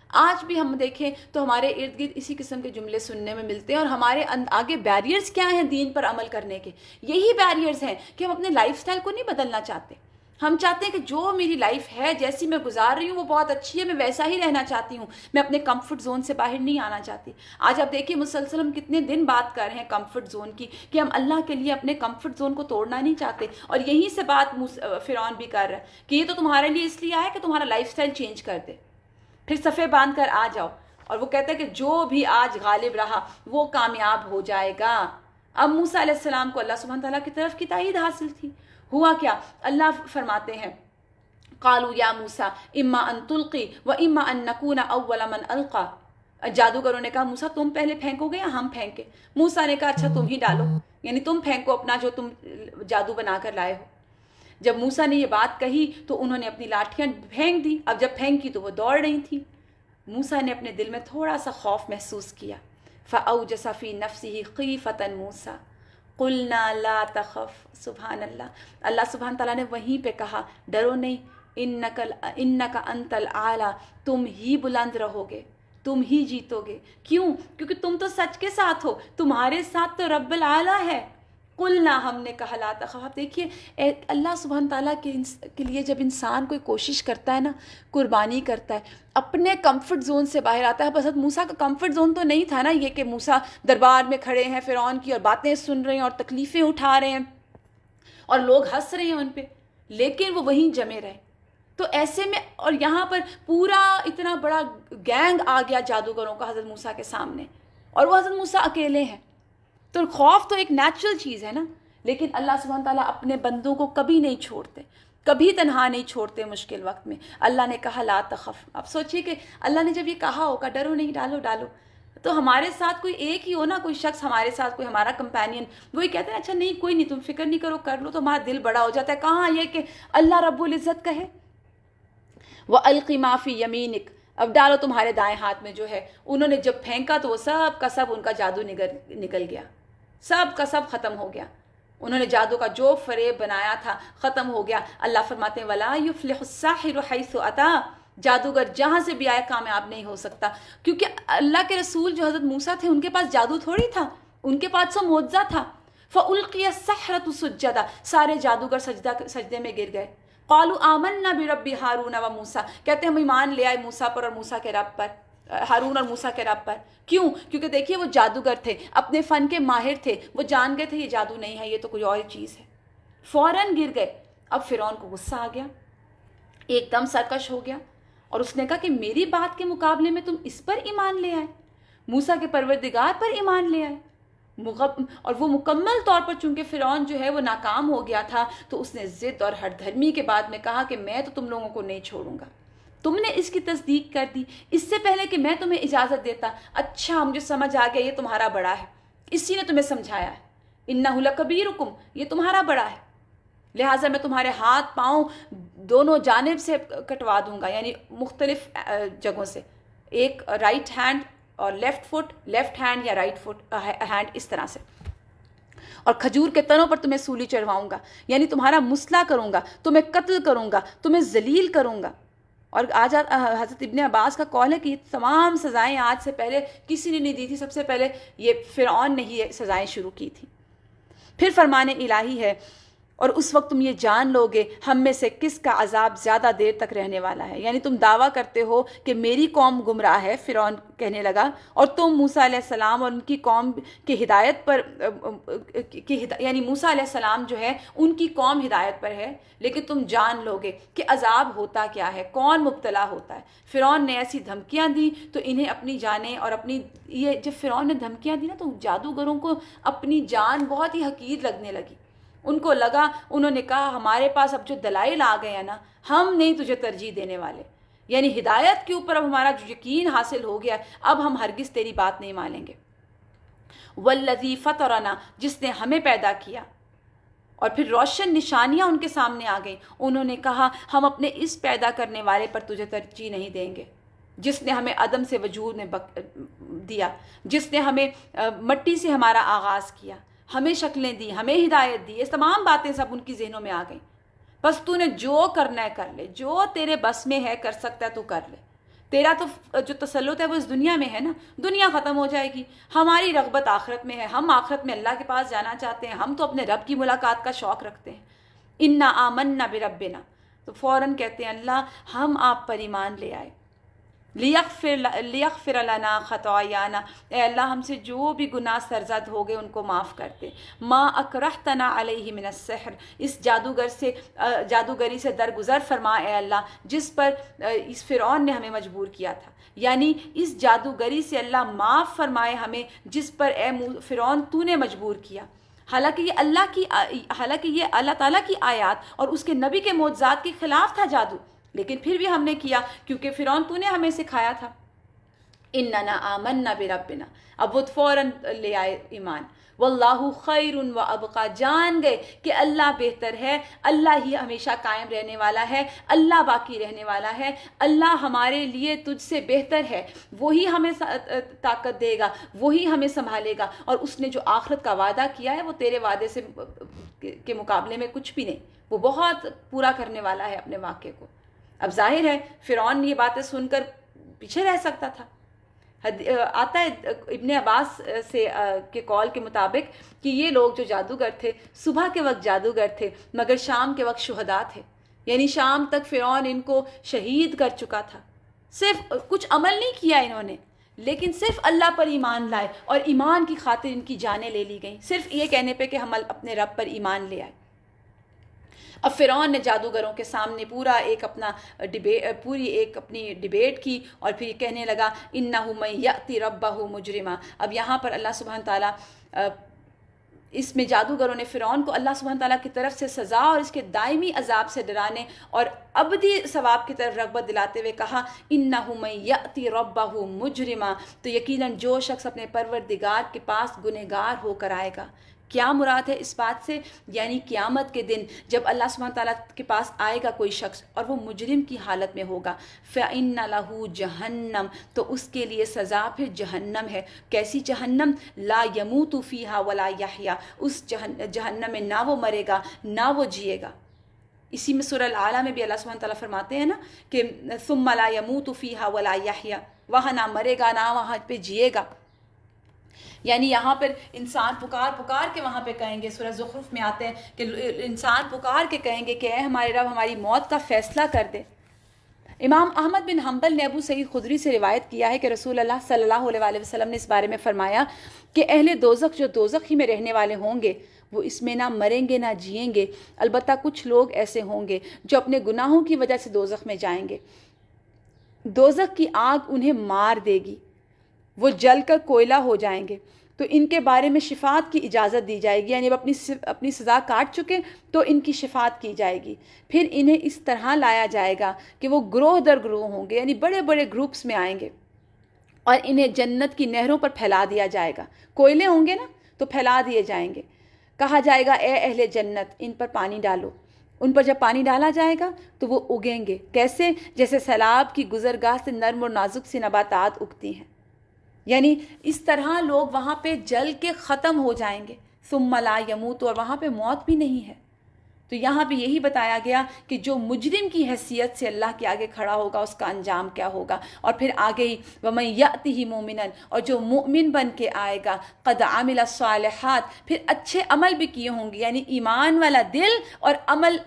آج بھی ہم دیکھیں تو ہمارے ارد گرد اسی قسم کے جملے سننے میں ملتے ہیں، اور ہمارے آگے بیریئرز کیا ہیں دین پر عمل کرنے کے؟ یہی بیریئرز ہیں کہ ہم اپنے لائف سٹائل کو نہیں بدلنا چاہتے۔ ہم چاہتے ہیں کہ جو میری لائف ہے، جیسی میں گزار رہی ہوں وہ بہت اچھی ہے، میں ویسا ہی رہنا چاہتی ہوں، میں اپنے کمفرٹ زون سے باہر نہیں آنا چاہتی۔ آج آپ دیکھیے مسلسل ہم کتنے دن بات کر رہے ہیں کمفرٹ زون کی، کہ ہم اللہ کے لیے اپنے کمفرٹ زون کو توڑنا نہیں چاہتے، اور یہیں سے بات فرعون بھی کر رہا ہے کہ یہ تو تمہارے لیے اس لیے آیا کہ تمہارا لائف سٹائل چینج کر دے، پھر صفے باندھ کر آ جاؤ۔ اور وہ کہتا ہے کہ جو بھی آج غالب رہا وہ کامیاب ہو جائے گا۔ اب موسیٰ علیہ السلام کو اللہ سبحانہ تعالیٰ کی طرف کی تائید حاصل تھی۔ ہوا کیا؟ اللہ فرماتے ہیں قالوا یا موسیٰ اما ان تلقی و اما ان نکون اول من القا۔ جادوگروں نے کہا موسیٰ تم پہلے پھینکو گے یا ہم پھینکے؟ موسیٰ نے کہا اچھا تم ہی ڈالو، یعنی تم پھینکو اپنا جو تم جادو بنا کر لائے ہو۔ جب موسیٰ نے یہ بات کہی تو انہوں نے اپنی لاٹھیاں پھینک دی۔ اب جب پھینکی تو وہ دوڑ رہی تھی۔ موسیٰ نے اپنے دل میں تھوڑا سا خوف محسوس کیا، فأوجس فی نفسہ خیفۃ موسیٰ قلنا لا تخف۔ سبحان اللہ، اللہ سبحانہ تعالیٰ نے وہیں پہ کہا ڈرو نہیں، انک انت الاعلیٰ، تم ہی بلند رہو گے، تم ہی جیتو گے۔ کیوں؟ کیونکہ تم تو سچ کے ساتھ ہو، تمہارے ساتھ تو رب العالیٰ ہے۔ قلنا، ہم نے کہا لا تخف۔ دیکھیے اللہ سبحانہ تعالیٰ کے لیے جب انسان کوئی کوشش کرتا ہے نا، قربانی کرتا ہے، اپنے کمفرٹ زون سے باہر آتا ہے۔ بس حضرت موسیٰ کا کمفرٹ زون تو نہیں تھا نا یہ کہ موسیٰ دربار میں کھڑے ہیں فرعون کی اور باتیں سن رہے ہیں اور تکلیفیں اٹھا رہے ہیں اور لوگ ہنس رہے ہیں ان پہ، لیکن وہ وہیں جمے رہے۔ تو ایسے میں، اور یہاں پر پورا اتنا بڑا گینگ آ گیا جادوگروں کا حضرت موسیٰ کے سامنے، اور وہ حضرت موسیٰ اکیلے ہیں۔ تو خوف تو ایک نیچرل چیز ہے نا، لیکن اللہ سبحانہ تعالیٰ اپنے بندوں کو کبھی نہیں چھوڑتے، کبھی تنہا نہیں چھوڑتے مشکل وقت میں۔ اللہ نے کہا لا تخف۔ اب سوچئے کہ اللہ نے جب یہ کہا ہوگا ڈرو نہیں، ڈالو ڈالو، تو ہمارے ساتھ کوئی ایک ہی ہو نا، کوئی شخص ہمارے ساتھ، کوئی ہمارا کمپینین، وہی کہتے ہیں اچھا نہیں کوئی نہیں، تم فکر نہیں کرو، کر لو، تو ہمارا دل بڑا ہو جاتا ہے۔ کہاں یہ کہ اللہ رب العزت کہے وَأَلْقِ مَا فِي يَمِينِكَ، اب ڈالو تمہارے دائیں ہاتھ میں جو ہے۔ انہوں نے جب پھینکا تو وہ سب کا سب ان کا جادو نکل گیا، سب کا سب ختم ہو گیا۔ انہوں نے جادو کا جو فریب بنایا تھا ختم ہو گیا۔ اللہ فرماتے ہیں وَلَا يُفْلِحُ السَّاحِرُ حَيْثُ أَتَىٰ، جادوگر جہاں سے بھی آئے کامیاب نہیں ہو سکتا، کیونکہ اللہ کے رسول جو حضرت موسیٰ تھے ان کے پاس جادو تھوڑی تھا، ان کے پاس تو معجزہ تھا۔ فَأُلْقِيَ السَّحْرَةُ سُجَّدًا، سارے جادوگر سجدے میں گر گئے۔ قالوا آمنا برب ہارون و موسیٰ، کہتے ہیں ہم ایمان لے آئے موسیٰ پر اور موسیٰ کے رب پر، ہارون اور موسیٰ کے رب پر۔ کیوں؟ کیونکہ دیکھیے وہ جادوگر تھے، اپنے فن کے ماہر تھے، وہ جان گئے تھے یہ جادو نہیں ہے، یہ تو کوئی اور چیز ہے، فوراً گر گئے۔ اب فرعون کو غصہ آ گیا، ایک دم سرکش ہو گیا، اور اس نے کہا کہ میری بات کے مقابلے میں تم اس پر ایمان لے آئے، موسیٰ کے پروردگار پر ایمان لے آئے۔ اور وہ مکمل طور پر چونکہ فرعون جو ہے وہ ناکام ہو گیا تھا، تو اس نے ضد اور ہٹ دھرمی کے بعد میں کہا کہ میں تو تم لوگوں کو نہیں چھوڑوں گا، تم نے اس کی تصدیق کر دی اس سے پہلے کہ میں تمہیں اجازت دیتا۔ اچھا مجھے سمجھ آ گیا یہ تمہارا بڑا ہے، اسی نے تمہیں سمجھایا ہے، انہ لکبیرکم، یہ تمہارا بڑا ہے، لہٰذا میں تمہارے ہاتھ پاؤں دونوں جانب سے کٹوا دوں گا، یعنی مختلف جگہوں سے، ایک رائٹ ہینڈ اور لیفٹ فٹ، لیفٹ ہینڈ یا رائٹ فٹ ہینڈ، اس طرح سے، اور کھجور کے تنوں پر تمہیں سولی چڑھواؤں گا، یعنی تمہارا مسئلہ کروں گا، تمہیں قتل کروں گا، تمہیں ذلیل کروں گا۔ اور آج حضرت ابن عباس کا قول ہے کہ یہ تمام سزائیں آج سے پہلے کسی نے نہیں دی تھی، سب سے پہلے یہ فرعون نے ہی یہ سزائیں شروع کی تھی۔ پھر فرمان الہی ہے اور اس وقت تم یہ جان لو گے ہم میں سے کس کا عذاب زیادہ دیر تک رہنے والا ہے، یعنی تم دعویٰ کرتے ہو کہ میری قوم گمراہ ہے، فرعون کہنے لگا، اور تم موسیٰ علیہ السلام اور ان کی قوم کی ہدایت پر، یعنی موسیٰ علیہ السلام جو ہے ان کی قوم ہدایت پر ہے، لیکن تم جان لو گے کہ عذاب ہوتا کیا ہے، کون مبتلا ہوتا ہے۔ فرعون نے ایسی دھمکیاں دی تو انہیں اپنی جانیں اور اپنی، یہ جب فرعون نے دھمکیاں دی نا تو جادوگروں کو اپنی جان بہت ہی حقیر لگنے لگی، ان کو لگا، انہوں نے کہا ہمارے پاس اب جو دلائل آ گئے ہیں نا، ہم نہیں تجھے ترجیح دینے والے، یعنی ہدایت کے اوپر اب ہمارا جو یقین حاصل ہو گیا، اب ہم ہرگز تیری بات نہیں مانیں گے۔ والذی فطرنا، جس نے ہمیں پیدا کیا۔ اور پھر روشن نشانیاں ان کے سامنے آ گئیں، انہوں نے کہا ہم اپنے اس پیدا کرنے والے پر تجھے ترجیح نہیں دیں گے، جس نے ہمیں عدم سے وجود میں دیا، جس نے ہمیں مٹی سے ہمارا آغاز کیا، ہمیں شکلیں دی، ہمیں ہدایت دی۔ یہ تمام باتیں سب ان کی ذہنوں میں آ گئیں۔ بس تو نے جو کرنا ہے کر لے، جو تیرے بس میں ہے کر سکتا ہے تو کر لے، تیرا تو جو تسلط ہے وہ اس دنیا میں ہے نا، دنیا ختم ہو جائے گی، ہماری رغبت آخرت میں ہے، ہم آخرت میں اللہ کے پاس جانا چاہتے ہیں، ہم تو اپنے رب کی ملاقات کا شوق رکھتے ہیں۔ انا آمنا بربنا، تو فوراً کہتے ہیں اللہ ہم آپ پر ایمان لے آئے۔ لیغفر لنا خطایانا، اے اللہ ہم سے جو بھی گناہ سرزد ہو گئے ان کو معاف کر دے۔ ما اکرہتنا علیہ من السحر، اس جادوگری سے درگزر فرما اے اللہ جس پر اس فرعون نے ہمیں مجبور کیا تھا، یعنی اس جادوگری سے اللہ معاف فرمائے ہمیں جس پر اے فرعون تو نے مجبور کیا۔ حالانکہ یہ اللہ تعالیٰ کی آیات اور اس کے نبی کے معجزات کے خلاف تھا جادو، لیکن پھر بھی ہم نے کیا کیونکہ فرعون تو نے ہمیں سکھایا تھا۔ اننا آمنا بربنا، اب وہ فوراً لے آئے ایمان۔ واللہ خیر و ابقا، جان گئے کہ اللہ بہتر ہے، اللہ ہی ہمیشہ قائم رہنے والا ہے، اللہ باقی رہنے والا ہے، اللہ ہمارے لیے تجھ سے بہتر ہے، وہی ہمیں طاقت دے گا، وہی ہمیں سنبھالے گا، اور اس نے جو آخرت کا وعدہ کیا ہے وہ تیرے وعدے سے کے مقابلے میں کچھ بھی نہیں، وہ بہت پورا کرنے والا ہے اپنے واقعے کو۔ اب ظاہر ہے فرعون یہ باتیں سن کر پیچھے رہ سکتا تھا۔ آتا ہے ابن عباس سے کے قول کے مطابق کہ یہ لوگ جو جادوگر تھے صبح کے وقت جادوگر تھے مگر شام کے وقت شہداء تھے، یعنی شام تک فرعون ان کو شہید کر چکا تھا، صرف کچھ عمل نہیں کیا انہوں نے، لیکن صرف اللہ پر ایمان لائے اور ایمان کی خاطر ان کی جانیں لے لی گئیں، صرف یہ کہنے پہ کہ ہم اپنے رب پر ایمان لے آئے۔ اب فرعون نے جادوگروں کے سامنے پوری ایک اپنی ڈیبیٹ کی اور پھر کہنے لگا انہ من یأتی ربہ مجرما۔ اب یہاں پر اللہ سبحانہ تعالیٰ اس میں جادوگروں نے فرعون کو اللہ سبحانہ تعالیٰ کی طرف سے سزا اور اس کے دائمی عذاب سے ڈرانے اور ابدی ثواب کی طرف رغبت دلاتے ہوئے کہا انہ من یأتی ربہ مجرما، تو یقیناً جو شخص اپنے پروردگار کے پاس گنہگار ہو کر آئے گا۔ کیا مراد ہے اس بات سے؟ یعنی قیامت کے دن جب اللہ سبحانہ تعالیٰ کے پاس آئے گا کوئی شخص اور وہ مجرم کی حالت میں ہوگا، فَإِنَّ لَهُ جَهَنَّمْ، تو اس کے لیے سزا پھر جہنم ہے۔ کیسی جہنم؟ لا يَمُوتُ فِيهَا وَلَا يَحْيَا، اس جہنم میں نہ وہ مرے گا نہ وہ جیے گا۔ اسی میں سورہ الاعلیٰ میں بھی اللہ سبحانہ تعالیٰ فرماتے ہیں نا کہ ثُمَّ لَا يَمُوتُ فِيهَا وَلَا يَحْيَا، وہاں نہ مرے گا نہ وہاں پہ جیے گا۔ یعنی یہاں پر انسان پکار کے وہاں پہ کہیں گے، سورہ زخرف میں آتے ہیں کہ انسان پکار کے کہیں گے کہ اے ہمارے رب ہماری موت کا فیصلہ کر دے۔ امام احمد بن حنبل نے ابو سعید خدری سے روایت کیا ہے کہ رسول اللہ صلی اللہ علیہ وسلم نے اس بارے میں فرمایا کہ اہل دوزخ جو دوزخ ہی میں رہنے والے ہوں گے وہ اس میں نہ مریں گے نہ جئیں گے، البتہ کچھ لوگ ایسے ہوں گے جو اپنے گناہوں کی وجہ سے دوزخ میں جائیں گے، دوزخ کی آگ انہیں مار دے گی، وہ جل کر کوئلہ ہو جائیں گے، تو ان کے بارے میں شفاعت کی اجازت دی جائے گی، یعنی اب اپنی سزا کاٹ چکے تو ان کی شفاعت کی جائے گی۔ پھر انہیں اس طرح لایا جائے گا کہ وہ گروہ در گروہ ہوں گے، یعنی بڑے بڑے گروپس میں آئیں گے، اور انہیں جنت کی نہروں پر پھیلا دیا جائے گا۔ کوئلے ہوں گے نا تو پھیلا دیے جائیں گے، کہا جائے گا اے اہل جنت ان پر پانی ڈالو، ان پر جب پانی ڈالا جائے گا تو وہ اگیں گے، کیسے؟ جیسے سیلاب کی گزرگاہ سے نرم اور نازک سی نباتات اگتی ہیں، یعنی اس طرح لوگ وہاں پہ جل کے ختم ہو جائیں گے۔ ثم لا يموت، اور وہاں پہ موت بھی نہیں ہے۔ تو یہاں پہ یہی بتایا گیا کہ جو مجرم کی حیثیت سے اللہ کے آگے کھڑا ہوگا اس کا انجام کیا ہوگا، اور پھر آگے ہی وَمَن يَأْتِهِ مُؤْمِنًا، اور جو مؤمن بن کے آئے گا، قَدْ عَمِلَ الصَّالِحَاتِ، پھر اچھے عمل بھی کیے ہوں گے، یعنی ایمان والا دل اور عمل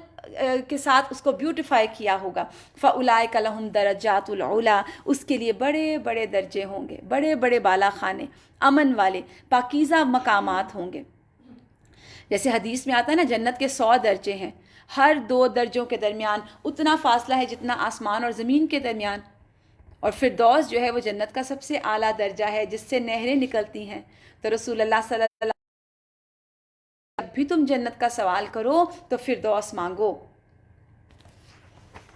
کے ساتھ اس کو بیوٹیفائی کیا ہوگا، فَأُولَئِكَ لَهُمْ دَرَجَاتُ الْعُلَىٰ، اس کے لیے بڑے بڑے درجے ہوں گے، بڑے بڑے بالا خانے، امن والے پاکیزہ مقامات ہوں گے۔ جیسے حدیث میں آتا ہے نا جنت کے 100 درجے ہیں، ہر 2 درجوں کے درمیان اتنا فاصلہ ہے جتنا آسمان اور زمین کے درمیان، اور فردوس جو ہے وہ جنت کا سب سے اعلیٰ درجہ ہے جس سے نہریں نکلتی ہیں۔ تو رسول اللہ صلی اللہ علیہ وسلم جب بھی تم جنت کا سوال کرو تو فردوس مانگو۔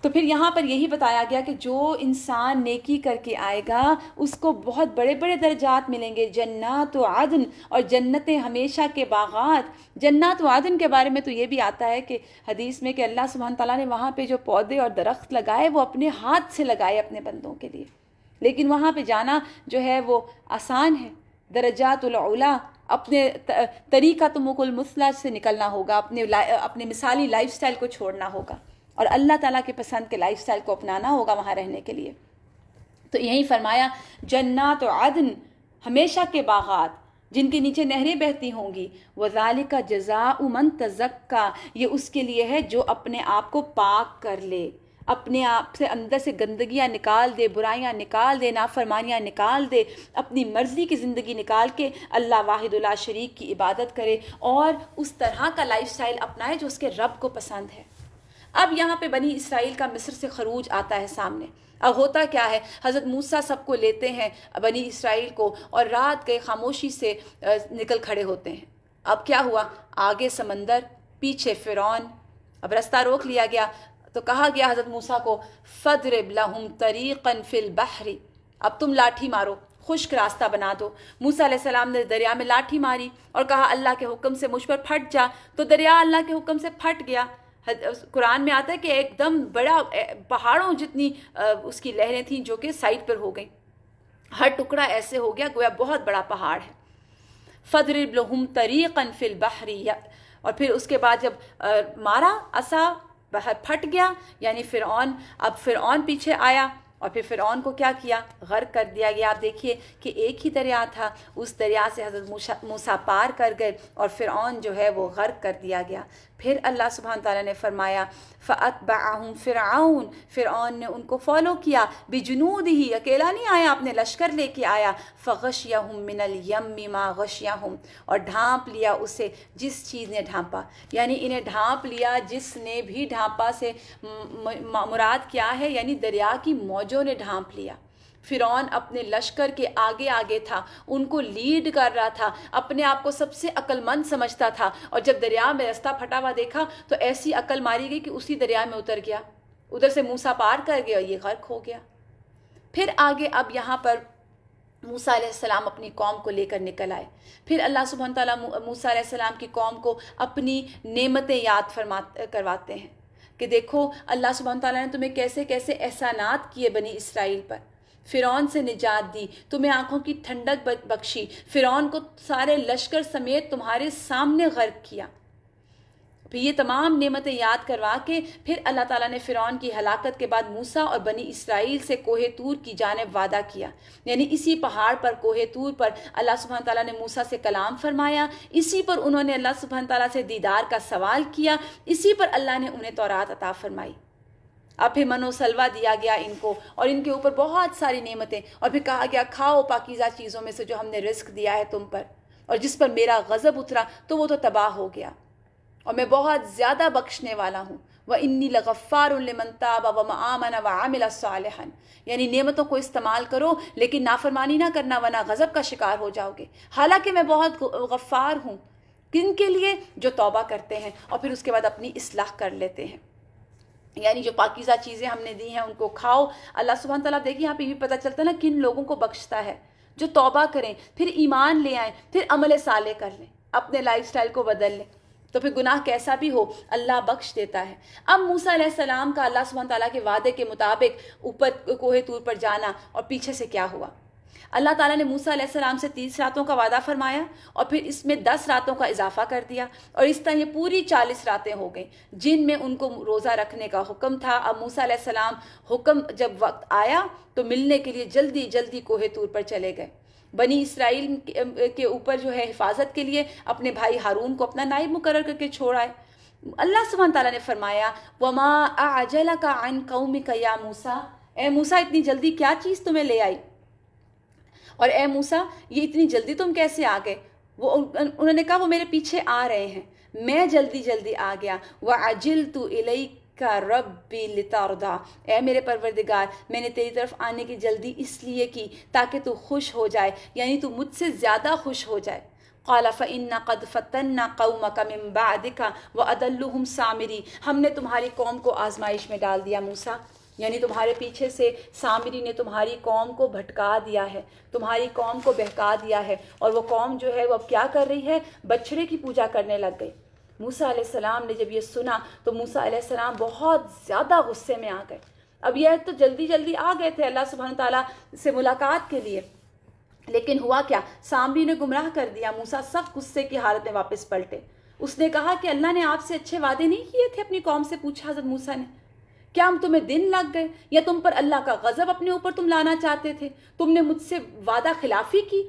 تو پھر یہاں پر یہی بتایا گیا کہ جو انسان نیکی کر کے آئے گا اس کو بہت بڑے بڑے درجات ملیں گے، جنات و عدن، اور جنتیں ہمیشہ کے باغات۔ جنات و عدن کے بارے میں تو یہ بھی آتا ہے کہ حدیث میں کہ اللہ سبحانہ تعالیٰ نے وہاں پہ جو پودے اور درخت لگائے وہ اپنے ہاتھ سے لگائے اپنے بندوں کے لیے، لیکن وہاں پہ جانا جو ہے وہ آسان ہے۔ درجات العلا، اپنے طریقۃ المثلیٰ سے نکلنا ہوگا، اپنے مثالی لائف سٹائل کو چھوڑنا ہوگا اور اللہ تعالیٰ کے پسند کے لائف سٹائل کو اپنانا ہوگا وہاں رہنے کے لیے۔ تو یہی فرمایا جنات و عدن، ہمیشہ کے باغات جن کے نیچے نہریں بہتی ہوں گی، وَذَلِكَ جَزَاءُ مَن تَزَكَّىٰ، یہ اس کے لیے ہے جو اپنے آپ کو پاک کر لے، اپنے آپ سے اندر سے گندگیاں نکال دے، برائیاں نکال دے، نافرمانیاں نکال دے، اپنی مرضی کی زندگی نکال کے اللہ واحد لا شریک کی عبادت کرے اور اس طرح کا لائف سٹائل اپنائے جو اس کے رب کو پسند ہے۔ اب یہاں پہ بنی اسرائیل کا مصر سے خروج آتا ہے سامنے۔ اب ہوتا کیا ہے، حضرت موسیٰ سب کو لیتے ہیں بنی اسرائیل کو اور رات گئے خاموشی سے نکل کھڑے ہوتے ہیں۔ اب کیا ہوا، آگے سمندر، پیچھے فرعون، اب رستہ روک لیا گیا تو کہا گیا حضرت موسیٰ کو فَاضْرِبْ لَهُمْ طَرِيقًا فِي الْبَحْرِ، اب تم لاٹھی مارو، خشک راستہ بنا دو۔ موسیٰ علیہ السلام نے دریا میں لاٹھی ماری اور کہا اللہ کے حکم سے مجھ پر پھٹ جا، تو دریا اللہ کے حکم سے پھٹ گیا۔ قرآن میں آتا ہے کہ ایک دم بڑا پہاڑوں جتنی اس کی لہریں تھیں جو کہ سائڈ پر ہو گئیں، ہر ٹکڑا ایسے ہو گیا گویا بہت بڑا پہاڑ ہے۔ فَاضْرِبْ لَهُمْ طَرِيقًا فِي الْبَحْرِ، اور پھر اس کے بعد جب مارا عصا، بحر پھٹ گیا، یعنی فرعون، اب فرعون پیچھے آیا اور پھر فرعون کو کیا کیا، غرق کر دیا گیا۔ آپ دیکھیے کہ ایک ہی دریا تھا، اس دریا سے حضرت موسیٰ پار کر گئے اور فرعون جو ہے وہ غرق کر دیا گیا۔ پھر اللہ سبحانہ تعالیٰ نے فرمایا فَأَتْبَعَهُمْ فِرْعَوْنُ، فرعون نے ان کو فالو کیا، بِجُنُودِهِ، اکیلا نہیں آیا، اپنے لشکر لے کے آیا، فَغَشْيَهُمْ مِنَ الْيَمِّ مَا غَشْيَهُمْ، اور ڈھانپ لیا اسے جس چیز نے ڈھانپا، یعنی انہیں ڈھانپ لیا جس نے بھی ڈھانپا سے مراد کیا ہے، یعنی دریا کی موجوں نے ڈھانپ لیا۔ فرعون اپنے لشکر کے آگے آگے تھا، ان کو لیڈ کر رہا تھا، اپنے آپ کو سب سے عقل مند سمجھتا تھا، اور جب دریا میں رستہ پھٹا ہوا دیکھا تو ایسی عقل ماری گئی کہ اسی دریا میں اتر گیا، ادھر سے موسیٰ پار کر گیا اور یہ غرق ہو گیا۔ پھر آگے اب یہاں پر موسیٰ علیہ السلام اپنی قوم کو لے کر نکل آئے۔ پھر اللہ سبحانہ تعالیٰ موسیٰ علیہ السلام کی قوم کو اپنی نعمتیں یاد کرواتے ہیں کہ دیکھو اللہ سبحانہ تعالیٰ نے تمہیں کیسے کیسے احسانات کیے بنی اسرائیل پر، فرعون سے نجات دی، تمہیں آنکھوں کی ٹھنڈک بخشی، فرعون کو سارے لشکر سمیت تمہارے سامنے غرق کیا۔ پھر یہ تمام نعمتیں یاد کروا کے پھر اللہ تعالیٰ نے فرعون کی ہلاکت کے بعد موسیٰ اور بنی اسرائیل سے کوہ طور کی جانب وعدہ کیا، یعنی اسی پہاڑ پر کوہ طور پر اللہ سبحانہ تعالیٰ نے موسیٰ سے کلام فرمایا، اسی پر انہوں نے اللہ سبحانہ تعالیٰ سے دیدار کا سوال کیا، اسی پر اللہ نے انہیں تورات عطا فرمائی۔ اب پھر من و سلوہ دیا گیا ان کو اور ان کے اوپر بہت ساری نعمتیں، اور پھر کہا گیا کھاؤ پاکیزہ چیزوں میں سے جو ہم نے رزق دیا ہے تم پر، اور جس پر میرا غضب اترا تو وہ تو تباہ ہو گیا، اور میں بہت زیادہ بخشنے والا ہوں۔ وَإِنِّي لَغَفَّارٌ لِمَن تَابَ وَآمَنَ وَعَمِلَ صَالِحًا، یعنی نعمتوں کو استعمال کرو لیکن نافرمانی نہ کرنا ورنہ غضب کا شکار ہو جاؤ گے۔ حالانکہ میں بہت غفار ہوں، کن کے لیے؟ جو توبہ کرتے ہیں اور پھر اس کے بعد اپنی اصلاح کر لیتے ہیں، یعنی جو پاکیزہ چیزیں ہم نے دی ہیں ان کو کھاؤ۔ اللہ سبحانہ تعالیٰ دیکھیں یہاں پہ بھی پتہ چلتا ہے نا کن لوگوں کو بخشتا ہے، جو توبہ کریں، پھر ایمان لے آئیں، پھر عمل صالح کر لیں، اپنے لائف سٹائل کو بدل لیں، تو پھر گناہ کیسا بھی ہو اللہ بخش دیتا ہے۔ اب موسیٰ علیہ السلام کا اللہ سبحانہ تعالیٰ کے وعدے کے مطابق اوپر کوہ طور پر جانا، اور پیچھے سے کیا ہوا، اللہ تعالیٰ نے موسیٰ علیہ السلام سے 30 راتوں کا وعدہ فرمایا اور پھر اس میں 10 راتوں کا اضافہ کر دیا، اور اس طرح یہ پوری 40 راتیں ہو گئیں جن میں ان کو روزہ رکھنے کا حکم تھا۔ اب موسیٰ علیہ السلام حکم جب وقت آیا تو ملنے کے لیے جلدی جلدی کوہ طور پر چلے گئے۔ بنی اسرائیل کے اوپر جو ہے حفاظت کے لیے اپنے بھائی ہارون کو اپنا نائب مقرر کر کے چھوڑ آئے۔ اللہ سبحانہ تعالیٰ نے فرمایا وَمَا أَعْجَلَكَ عَنْ قَوْمِكَ يَا موسیٰ، اے موسیٰ اتنی جلدی کیا چیز تمہیں لے آئی، اور اے موسیٰ یہ اتنی جلدی تم کیسے آ گئے؟ انہوں نے کہا وہ میرے پیچھے آ رہے ہیں، میں جلدی جلدی آ گیا۔ وَعَجِلْتُ إِلَيْكَ رَبِّي لِتَرْضَىٰ، اے میرے پروردگار میں نے تیری طرف آنے کی جلدی اس لیے کی تاکہ تو خوش ہو جائے، یعنی تو مجھ سے زیادہ خوش ہو جائے۔ قال فإن قد فتنا قومك من بعدك وأضلهم سامری، ہم نے تمہاری قوم کو آزمائش میں ڈال دیا موسیٰ، یعنی تمہارے پیچھے سے سامری نے تمہاری قوم کو بھٹکا دیا ہے، تمہاری قوم کو بہکا دیا ہے، اور وہ قوم جو ہے وہ اب کیا کر رہی ہے؟ بچھڑے کی پوجا کرنے لگ گئی۔ موسیٰ علیہ السلام نے جب یہ سنا تو موسیٰ علیہ السلام بہت زیادہ غصے میں آ گئے۔ اب یہ تو جلدی جلدی آ گئے تھے اللہ سبحانہ تعالیٰ سے ملاقات کے لیے، لیکن ہوا کیا؟ سامری نے گمراہ کر دیا۔ موسیٰ سخت غصے کی حالت میں واپس پلٹے۔ اس نے کہا کہ اللہ نے آپ سے اچھے وعدے نہیں کیے تھے؟ اپنی قوم سے پوچھا حضرت موسیٰ نے، کیا ہم تمہیں دن لگ گئے، یا تم پر اللہ کا غضب اپنے اوپر تم لانا چاہتے تھے؟ تم نے مجھ سے وعدہ خلافی کی۔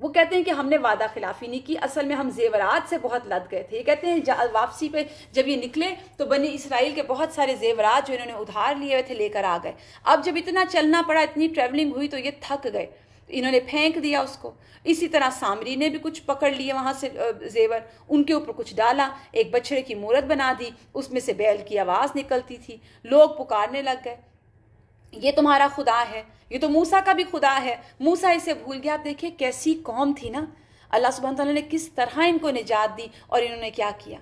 وہ کہتے ہیں کہ ہم نے وعدہ خلافی نہیں کی، اصل میں ہم زیورات سے بہت لد گئے تھے۔ یہ کہتے ہیں واپسی پہ جب یہ نکلے تو بنی اسرائیل کے بہت سارے زیورات جو انہوں نے ادھار لیے ہوئے تھے لے کر آ گئے۔ اب جب اتنا چلنا پڑا، اتنی ٹریولنگ ہوئی تو یہ تھک گئے، انہوں نے پھینک دیا اس کو۔ اسی طرح سامری نے بھی کچھ پکڑ لیے وہاں سے زیور، ان کے اوپر کچھ ڈالا، ایک بچھڑے کی مورت بنا دی، اس میں سے بیل کی آواز نکلتی تھی، لوگ پکارنے لگ گئے یہ تمہارا خدا ہے، یہ تو موسیٰ کا بھی خدا ہے۔ موسیٰ اسے بھول گیا۔ آپ دیکھیں کیسی قوم تھی نا، اللہ سبحانہ تعالیٰ نے کس طرح ان کو نجات دی، اور انہوں نے کیا کیا؟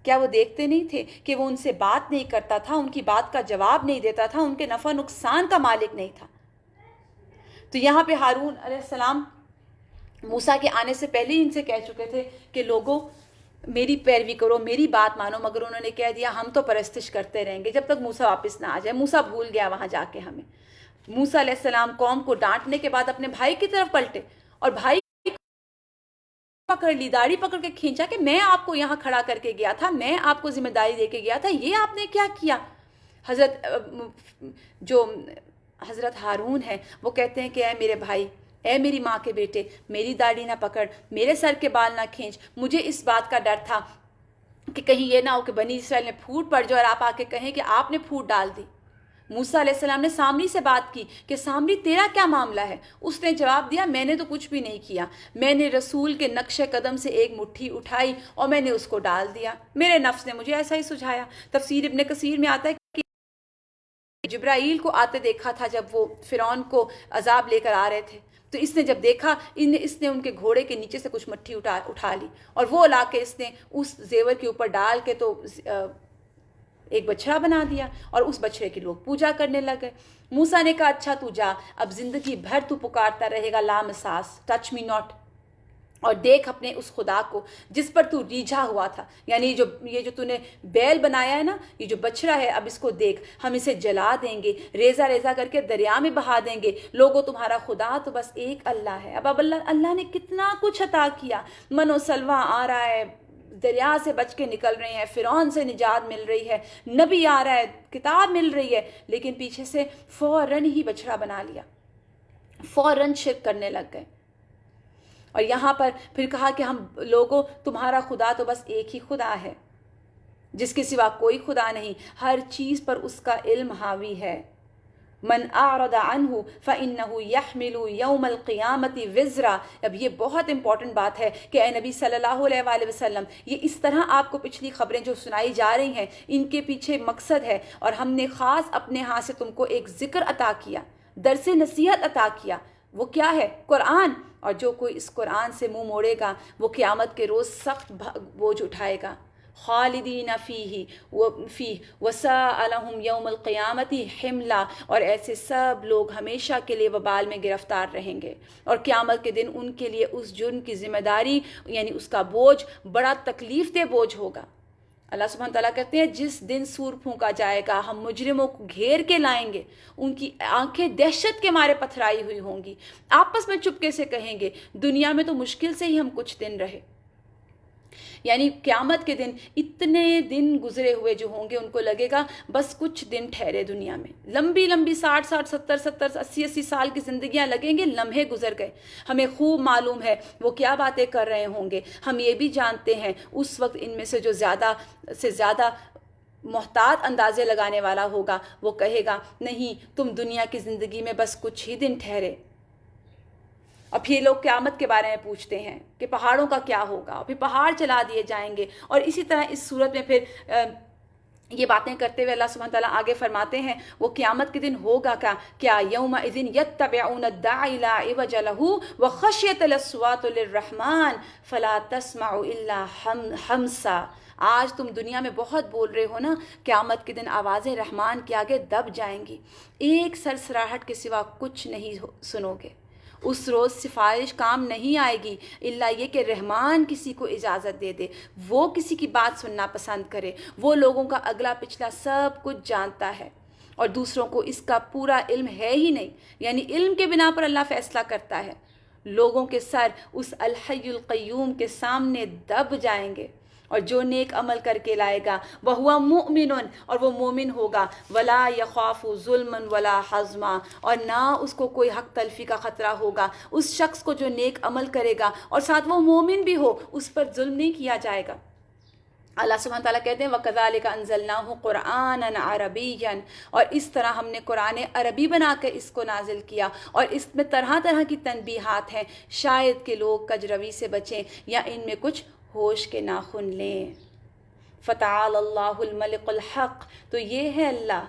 کیا وہ دیکھتے نہیں تھے کہ وہ ان سے بات نہیں کرتا تھا، ان کی بات کا جواب نہیں دیتا تھا، ان کے نفع نقصان کا مالک نہیں تھا؟ تو یہاں پہ ہارون علیہ السلام موسیٰ کے آنے سے پہلے ہی ان سے کہہ چکے تھے کہ لوگوں میری پیروی کرو، میری بات مانو، مگر انہوں نے کہہ دیا ہم تو پرستش کرتے رہیں گے جب تک موسیٰ واپس نہ آ جائے۔ موسیٰ بھول گیا وہاں جا کے ہمیں۔ موسیٰ علیہ السلام قوم کو ڈانٹنے کے بعد اپنے بھائی کی طرف پلٹے، اور بھائی پکڑ لی، داڑھی پکڑ کے کھینچا کہ میں آپ کو یہاں کھڑا کر کے گیا تھا، میں آپ کو ذمہ داری دے کے گیا تھا، یہ آپ نے کیا کیا؟ حضرت ہارون ہے وہ کہتے ہیں کہ اے میرے بھائی، اے میری ماں کے بیٹے، میری داڑھی نہ پکڑ، میرے سر کے بال نہ کھینچ۔ مجھے اس بات کا ڈر تھا کہ کہیں یہ نہ ہو کہ بنی اسرائیل میں پھوٹ پڑ جائے اور آپ آ کے کہیں کہ آپ نے پھوٹ ڈال دی۔ موسیٰ علیہ السلام نے سامری سے بات کی کہ سامری تیرا کیا معاملہ ہے؟ اس نے جواب دیا میں نے تو کچھ بھی نہیں کیا، میں نے رسول کے نقش قدم سے ایک مٹھی اٹھائی اور میں نے اس کو ڈال دیا، میرے نفس نے مجھے ایسا ہی سجھایا۔ تفسیر ابن کثیر میں آتا ہے کہ جبرائیل کو آتے دیکھا تھا جب وہ فرعون کو عذاب لے کر آ رہے تھے، تو اس نے جب دیکھا اس نے ان کے گھوڑے کے نیچے سے کچھ مٹھی اٹھا لی، اور وہ لا کے اس نے اس زیور کے اوپر ڈال کے تو ایک بچڑا بنا دیا، اور اس بچڑے کی لوگ پوجا کرنے لگے۔ موسیٰ نے کہا اچھا تو جا، اب زندگی بھر تو پکارتا رہے گا لا مساس، ٹچ می ناٹ، اور دیکھ اپنے اس خدا کو جس پر تو ریجھا ہوا تھا، یعنی یہ جو تو نے بیل بنایا ہے نا، یہ جو بچڑا ہے، اب اس کو دیکھ، ہم اسے جلا دیں گے، ریزہ ریزہ کر کے دریا میں بہا دیں گے، لوگوں تمہارا خدا تو بس ایک اللہ ہے۔ اب اللہ نے کتنا کچھ عطا کیا، من و سلوہ آ رہا ہے، دریا سے بچ کے نکل رہے ہیں، فرعون سے نجات مل رہی ہے، نبی آ رہا ہے، کتاب مل رہی ہے، لیکن پیچھے سے فوراً ہی بچڑا بنا لیا، فوراً شرک کرنے لگ گئے۔ اور یہاں پر پھر کہا کہ ہم لوگوں تمہارا خدا تو بس ایک ہی خدا ہے جس کے سوا کوئی خدا نہیں، ہر چیز پر اس کا علم حاوی ہے۔ من اعرض عنہ فإنہ یحمل یوم القیامت وزرا۔ اب یہ بہت امپورٹنٹ بات ہے کہ اے نبی صلی اللہ علیہ وآلہ وسلم، یہ اس طرح آپ کو پچھلی خبریں جو سنائی جا رہی ہیں ان کے پیچھے مقصد ہے، اور ہم نے خاص اپنے ہاں سے تم کو ایک ذکر عطا کیا، درس نصیحت عطا کیا، وہ کیا ہے؟ قرآن۔ اور جو کوئی اس قرآن سے منہ موڑے گا وہ قیامت کے روز سخت بوجھ اٹھائے گا۔ خالدین فیہ وساء لہم یوم القیامت حملا، اور ایسے سب لوگ ہمیشہ کے لیے وبال میں گرفتار رہیں گے، اور قیامت کے دن ان کے لیے اس جرم کی ذمہ داری یعنی اس کا بوجھ بڑا تکلیف دہ بوجھ ہوگا۔ اللہ سبحانہ تعالیٰ کہتے ہیں جس دن سور پھونکا جائے گا ہم مجرموں کو گھیر کے لائیں گے، ان کی آنکھیں دہشت کے مارے پتھرائی ہوئی ہوں گی، آپس میں چپکے سے کہیں گے دنیا میں تو مشکل سے ہی ہم کچھ دن رہے، یعنی قیامت کے دن اتنے دن گزرے ہوئے جو ہوں گے ان کو لگے گا بس کچھ دن ٹھہرے دنیا میں، لمبی 60 70 80 سال کی زندگیاں لگیں گے، لمحے گزر گئے۔ ہمیں خوب معلوم ہے وہ کیا باتیں کر رہے ہوں گے، ہم یہ بھی جانتے ہیں اس وقت ان میں سے جو زیادہ سے زیادہ محتاط اندازے لگانے والا ہوگا وہ کہے گا نہیں تم دنیا کی زندگی میں بس کچھ ہی دن ٹھہرے۔ اور پھر لوگ قیامت کے بارے میں پوچھتے ہیں کہ پہاڑوں کا کیا ہوگا، پھر پہاڑ چلا دیے جائیں گے، اور اسی طرح اس صورت میں پھر یہ باتیں کرتے ہوئے اللہ سبحانہ تعالیٰ آگے فرماتے ہیں وہ قیامت کے دن ہوگا کیا یومئذ یتبعون الداعی لا عوج لہ وخشیت الاصوات للرحمن فلا تسمع الا ہمسا۔ آج تم دنیا میں بہت بول رہے ہو نا، قیامت کے دن آوازیں رحمان کے آگے دب جائیں گی، ایک سرسراہٹ کے سوا کچھ نہیں سنو گے۔ اس روز سفارش کام نہیں آئے گی الا یہ کہ رحمان کسی کو اجازت دے دے، وہ کسی کی بات سننا پسند کرے۔ وہ لوگوں کا اگلا پچھلا سب کچھ جانتا ہے اور دوسروں کو اس کا پورا علم ہے ہی نہیں، یعنی علم کے بنا پر اللہ فیصلہ کرتا ہے۔ لوگوں کے سر اس الحی القیوم کے سامنے دب جائیں گے، اور جو نیک عمل کر کے لائے گا وَهُوَ مُؤْمِنٌ، اور وہ مومن ہوگا، وَلَا يَخَافُ ظُلْمًا وَلَا حَظْمًا، اور نہ اس کو کوئی حق تلفی کا خطرہ ہوگا۔ اس شخص کو جو نیک عمل کرے گا اور ساتھ وہ مومن بھی ہو، اس پر ظلم نہیں کیا جائے گا۔ اللہ سبحانہ تعالیٰ کہتے ہیں وَكَذَلِكَ أَنزَلْنَاهُ قُرْآنًا عَرَبِيًّا، اور اس طرح ہم نے قرآن عربی بنا کر اس کو نازل کیا، اور اس میں طرح طرح کی تنبیہات ہیں، شاید کہ لوگ کجروی سے بچیں یا ان میں کچھ ہوش کے ناخن لیں۔ فَتَعَالَى اللَّهُ الْمَلِكُ الْحَقُّ، تو یہ ہے اللہ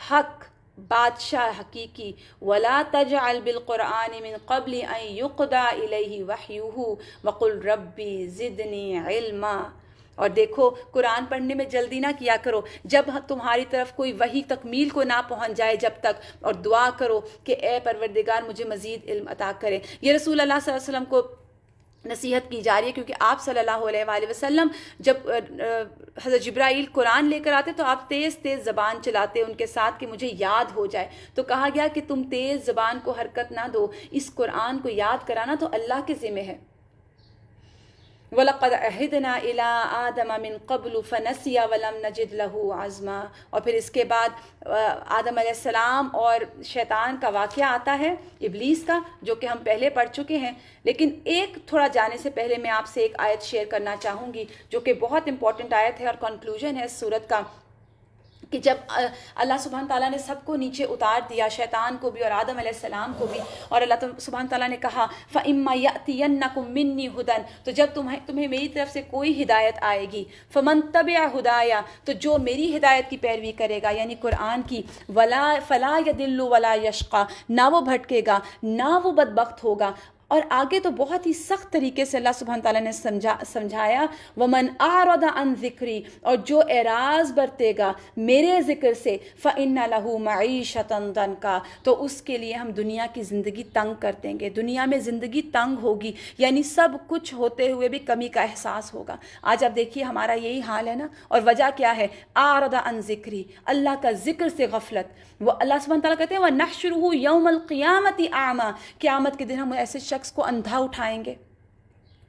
حق، بادشاہ حقیقی۔ وَلَا تَجْعَلْ بِالْقُرْآنِ مِن قَبْلِ أَن يُقْضَى إِلَيْهِ وَحْيُهُ وَقُلْ رَبِّ زِدْنِي عِلْمًا، اور دیکھو قرآن پڑھنے میں جلدی نہ کیا کرو جب تمہاری طرف کوئی وحی تکمیل کو نہ پہنچ جائے جب تک، اور دعا کرو کہ اے پروردگار مجھے مزید علم عطا کرے۔ یہ رسول اللہ صلی اللہ علیہ وسلم کو نصیحت کی جا رہی ہے، کیونکہ آپ صلی اللہ علیہ وآلہ وسلم جب حضرت جبرائیل قرآن لے کر آتے تو آپ تیز تیز زبان چلاتے ان کے ساتھ کہ مجھے یاد ہو جائے، تو کہا گیا کہ تم تیز زبان کو حرکت نہ دو، اس قرآن کو یاد کرانا تو اللہ کے ذمہ ہے۔ وَلَقَدْ عَهِدْنَا إِلَىٰ آدَمَ مِن قَبْلُ فَنَسِيَ وَلَمْ نَجِدْ لَهُ عَزْمًا، اور پھر اس کے بعد آدم علیہ السلام اور شیطان کا واقعہ آتا ہے، ابلیس کا، جو کہ ہم پہلے پڑھ چکے ہیں، لیکن ایک تھوڑا جانے سے پہلے میں آپ سے ایک آیت شیئر کرنا چاہوں گی جو کہ بہت امپورٹنٹ آیت ہے اور کنکلوژن ہے اس سورت کا، کہ جب اللہ سبحانہ تعالیٰ نے سب کو نیچے اتار دیا، شیطان کو بھی اور آدم علیہ السلام کو بھی، اور اللہ سبحانہ تعالیٰ نے کہا فَإِمَّا يَأْتِيَنَّكُم مِّنِّي هُدًى، تو جب تمہیں میری طرف سے کوئی ہدایت آئے گی، فَمَن تَبِعَ هُدَايَ، تو جو میری ہدایت کی پیروی کرے گا یعنی قرآن کی، فَلَا يَضِلُّ وَلَا يَشْقَى، نہ وہ بھٹکے گا نہ وہ بدبخت ہوگا۔ اور آگے تو بہت ہی سخت طریقے سے اللہ سبحانہ تعالیٰ نے سمجھایا وَمَنْ أَعْرَضَ عَنْ ذِكْرِي، اور جو اعراض برتے گا میرے ذکر سے فَإِنَّ لَهُ مَعِيشَةً ضَنْكًا، تو اس کے لیے ہم دنیا کی زندگی تنگ کر دیں گے، دنیا میں زندگی تنگ ہوگی، یعنی سب کچھ ہوتے ہوئے بھی کمی کا احساس ہوگا۔ آج اب دیکھیے ہمارا یہی حال ہے نا، اور وجہ کیا ہے؟ أَعْرَضَ عَنْ ذِكْرِي، اللہ کا ذکر سے غفلت۔ وہ اللہ سبحانہ تعالیٰ کہتے ہیں وَنَحْشُرُهُ يَوْمَ الْقِيَامَةِ أَعْمَى، قیامت کے دن ہم ایسے شخص کو اندھا اٹھائیں گے۔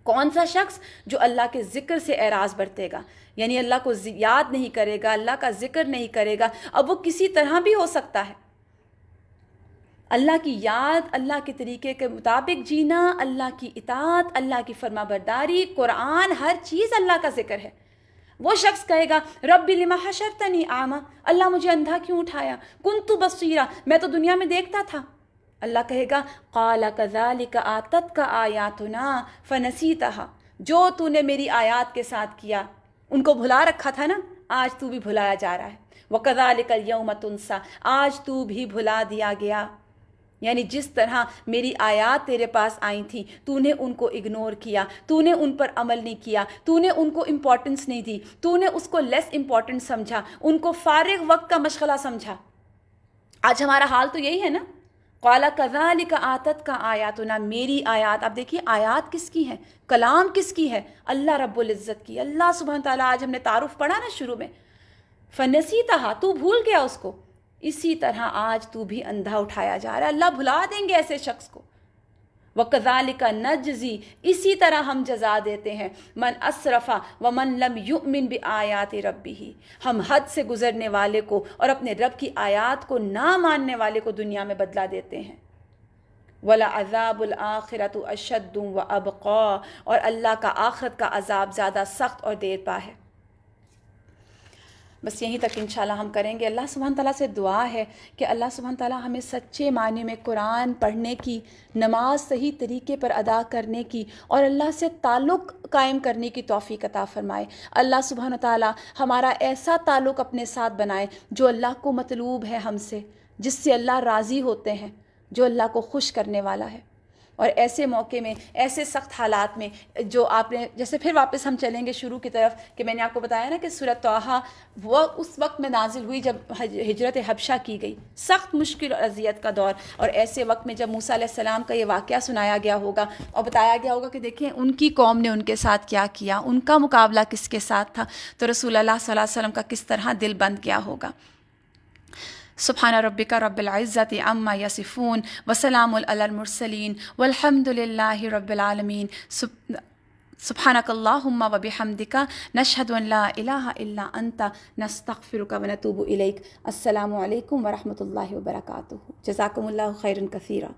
کون سا شخص؟ جو اللہ کے ذکر سے اعراض برتے گا، یعنی اللہ کو یاد نہیں کرے گا، اللہ کا ذکر نہیں کرے گا۔ اب وہ کسی طرح بھی ہو سکتا ہے، اللہ کی یاد، اللہ کے طریقے کے مطابق جینا، اللہ کی اطاعت، اللہ کی فرما برداری، قرآن، ہر چیز اللہ کا ذکر ہے۔ وہ شخص کہے گا رب لما حشرتنی اعمی، اللہ مجھے اندھا کیوں اٹھایا، کنت بصیرا، میں تو دنیا میں دیکھتا تھا۔ اللہ کہے گا قال کذالک آتتک آیاتنا فنسیتها، جو تو نے میری آیات کے ساتھ کیا ان کو بھلا رکھا تھا نا، آج تو بھی بھلایا جا رہا ہے۔ وکذالک اليوم تنسى، آج تو بھی بھلا دیا گیا، یعنی جس طرح میری آیات تیرے پاس آئی تھیں تو نے ان کو اگنور کیا، تو نے ان پر عمل نہیں کیا، تو نے ان کو امپورٹنس نہیں دی، تو نے اس کو لیس امپورٹنٹ سمجھا، ان کو فارغ وقت کا مشغلہ سمجھا۔ آج ہمارا حال تو یہی ہے نا، قال کذالک آتتک آیاتنا، میری آیات۔ اب دیکھیے آیات کس کی ہیں، کلام کس کی ہے؟ اللہ رب العزت کی۔ اللہ سبحانہ تعالیٰ، آج ہم نے تعارف پڑھا نا شروع میں، فنسیتہا، تو بھول گیا اس کو، اسی طرح آج تو بھی اندھا اٹھایا جا رہا ہے۔ اللہ بھلا دیں گے ایسے شخص کو۔ وَكَذَلِكَ نَجْزِي، اسی طرح ہم جزا دیتے ہیں، من اسرف ومن لم يؤمن بآیات ربہ، ہم حد سے گزرنے والے کو اور اپنے رب کی آیات کو نہ ماننے والے کو دنیا میں بدلہ دیتے ہیں۔ وَلَعَذَابُ الْآخِرَةُ أَشَدُّ وَأَبْقَىٰ، اور اللہ کا آخرت کا عذاب زیادہ سخت اور دیر پا ہے۔ بس یہیں تک انشاءاللہ ہم کریں گے۔ اللہ سبحانہ تعالیٰ سے دعا ہے کہ اللہ سبحانہ تعالیٰ ہمیں سچے معنی میں قرآن پڑھنے کی، نماز صحیح طریقے پر ادا کرنے کی اور اللہ سے تعلق قائم کرنے کی توفیق عطا فرمائے۔ اللہ سبحانہ تعالیٰ ہمارا ایسا تعلق اپنے ساتھ بنائے جو اللہ کو مطلوب ہے ہم سے، جس سے اللہ راضی ہوتے ہیں، جو اللہ کو خوش کرنے والا ہے۔ اور ایسے موقع میں، ایسے سخت حالات میں جو آپ نے، جیسے پھر واپس ہم چلیں گے شروع کی طرف کہ میں نے آپ کو بتایا نا کہ سورۃ طٰہٰ وہ اس وقت میں نازل ہوئی جب ہجرت حبشہ کی گئی، سخت مشکل اور اذیت کا دور، اور ایسے وقت میں جب موسیٰ علیہ السلام کا یہ واقعہ سنایا گیا ہوگا اور بتایا گیا ہوگا کہ دیکھیں ان کی قوم نے ان کے ساتھ کیا کیا، ان کا مقابلہ کس کے ساتھ تھا، تو رسول اللہ صلی اللہ علیہ وسلم کا کس طرح دل بند کیا ہوگا۔ سبحان ربک رب العزت عما یصفون وسلام علی المرسلین والحمد للہ رب العالمین۔ سبحانک اللہم وبحمدک نشہد ان لا الہ الا انت نستغفرک ونتوب الیک۔ السلام علیکم ورحمۃ اللہ وبرکاتہ۔ جزاکم اللہ خیرا کثیرا۔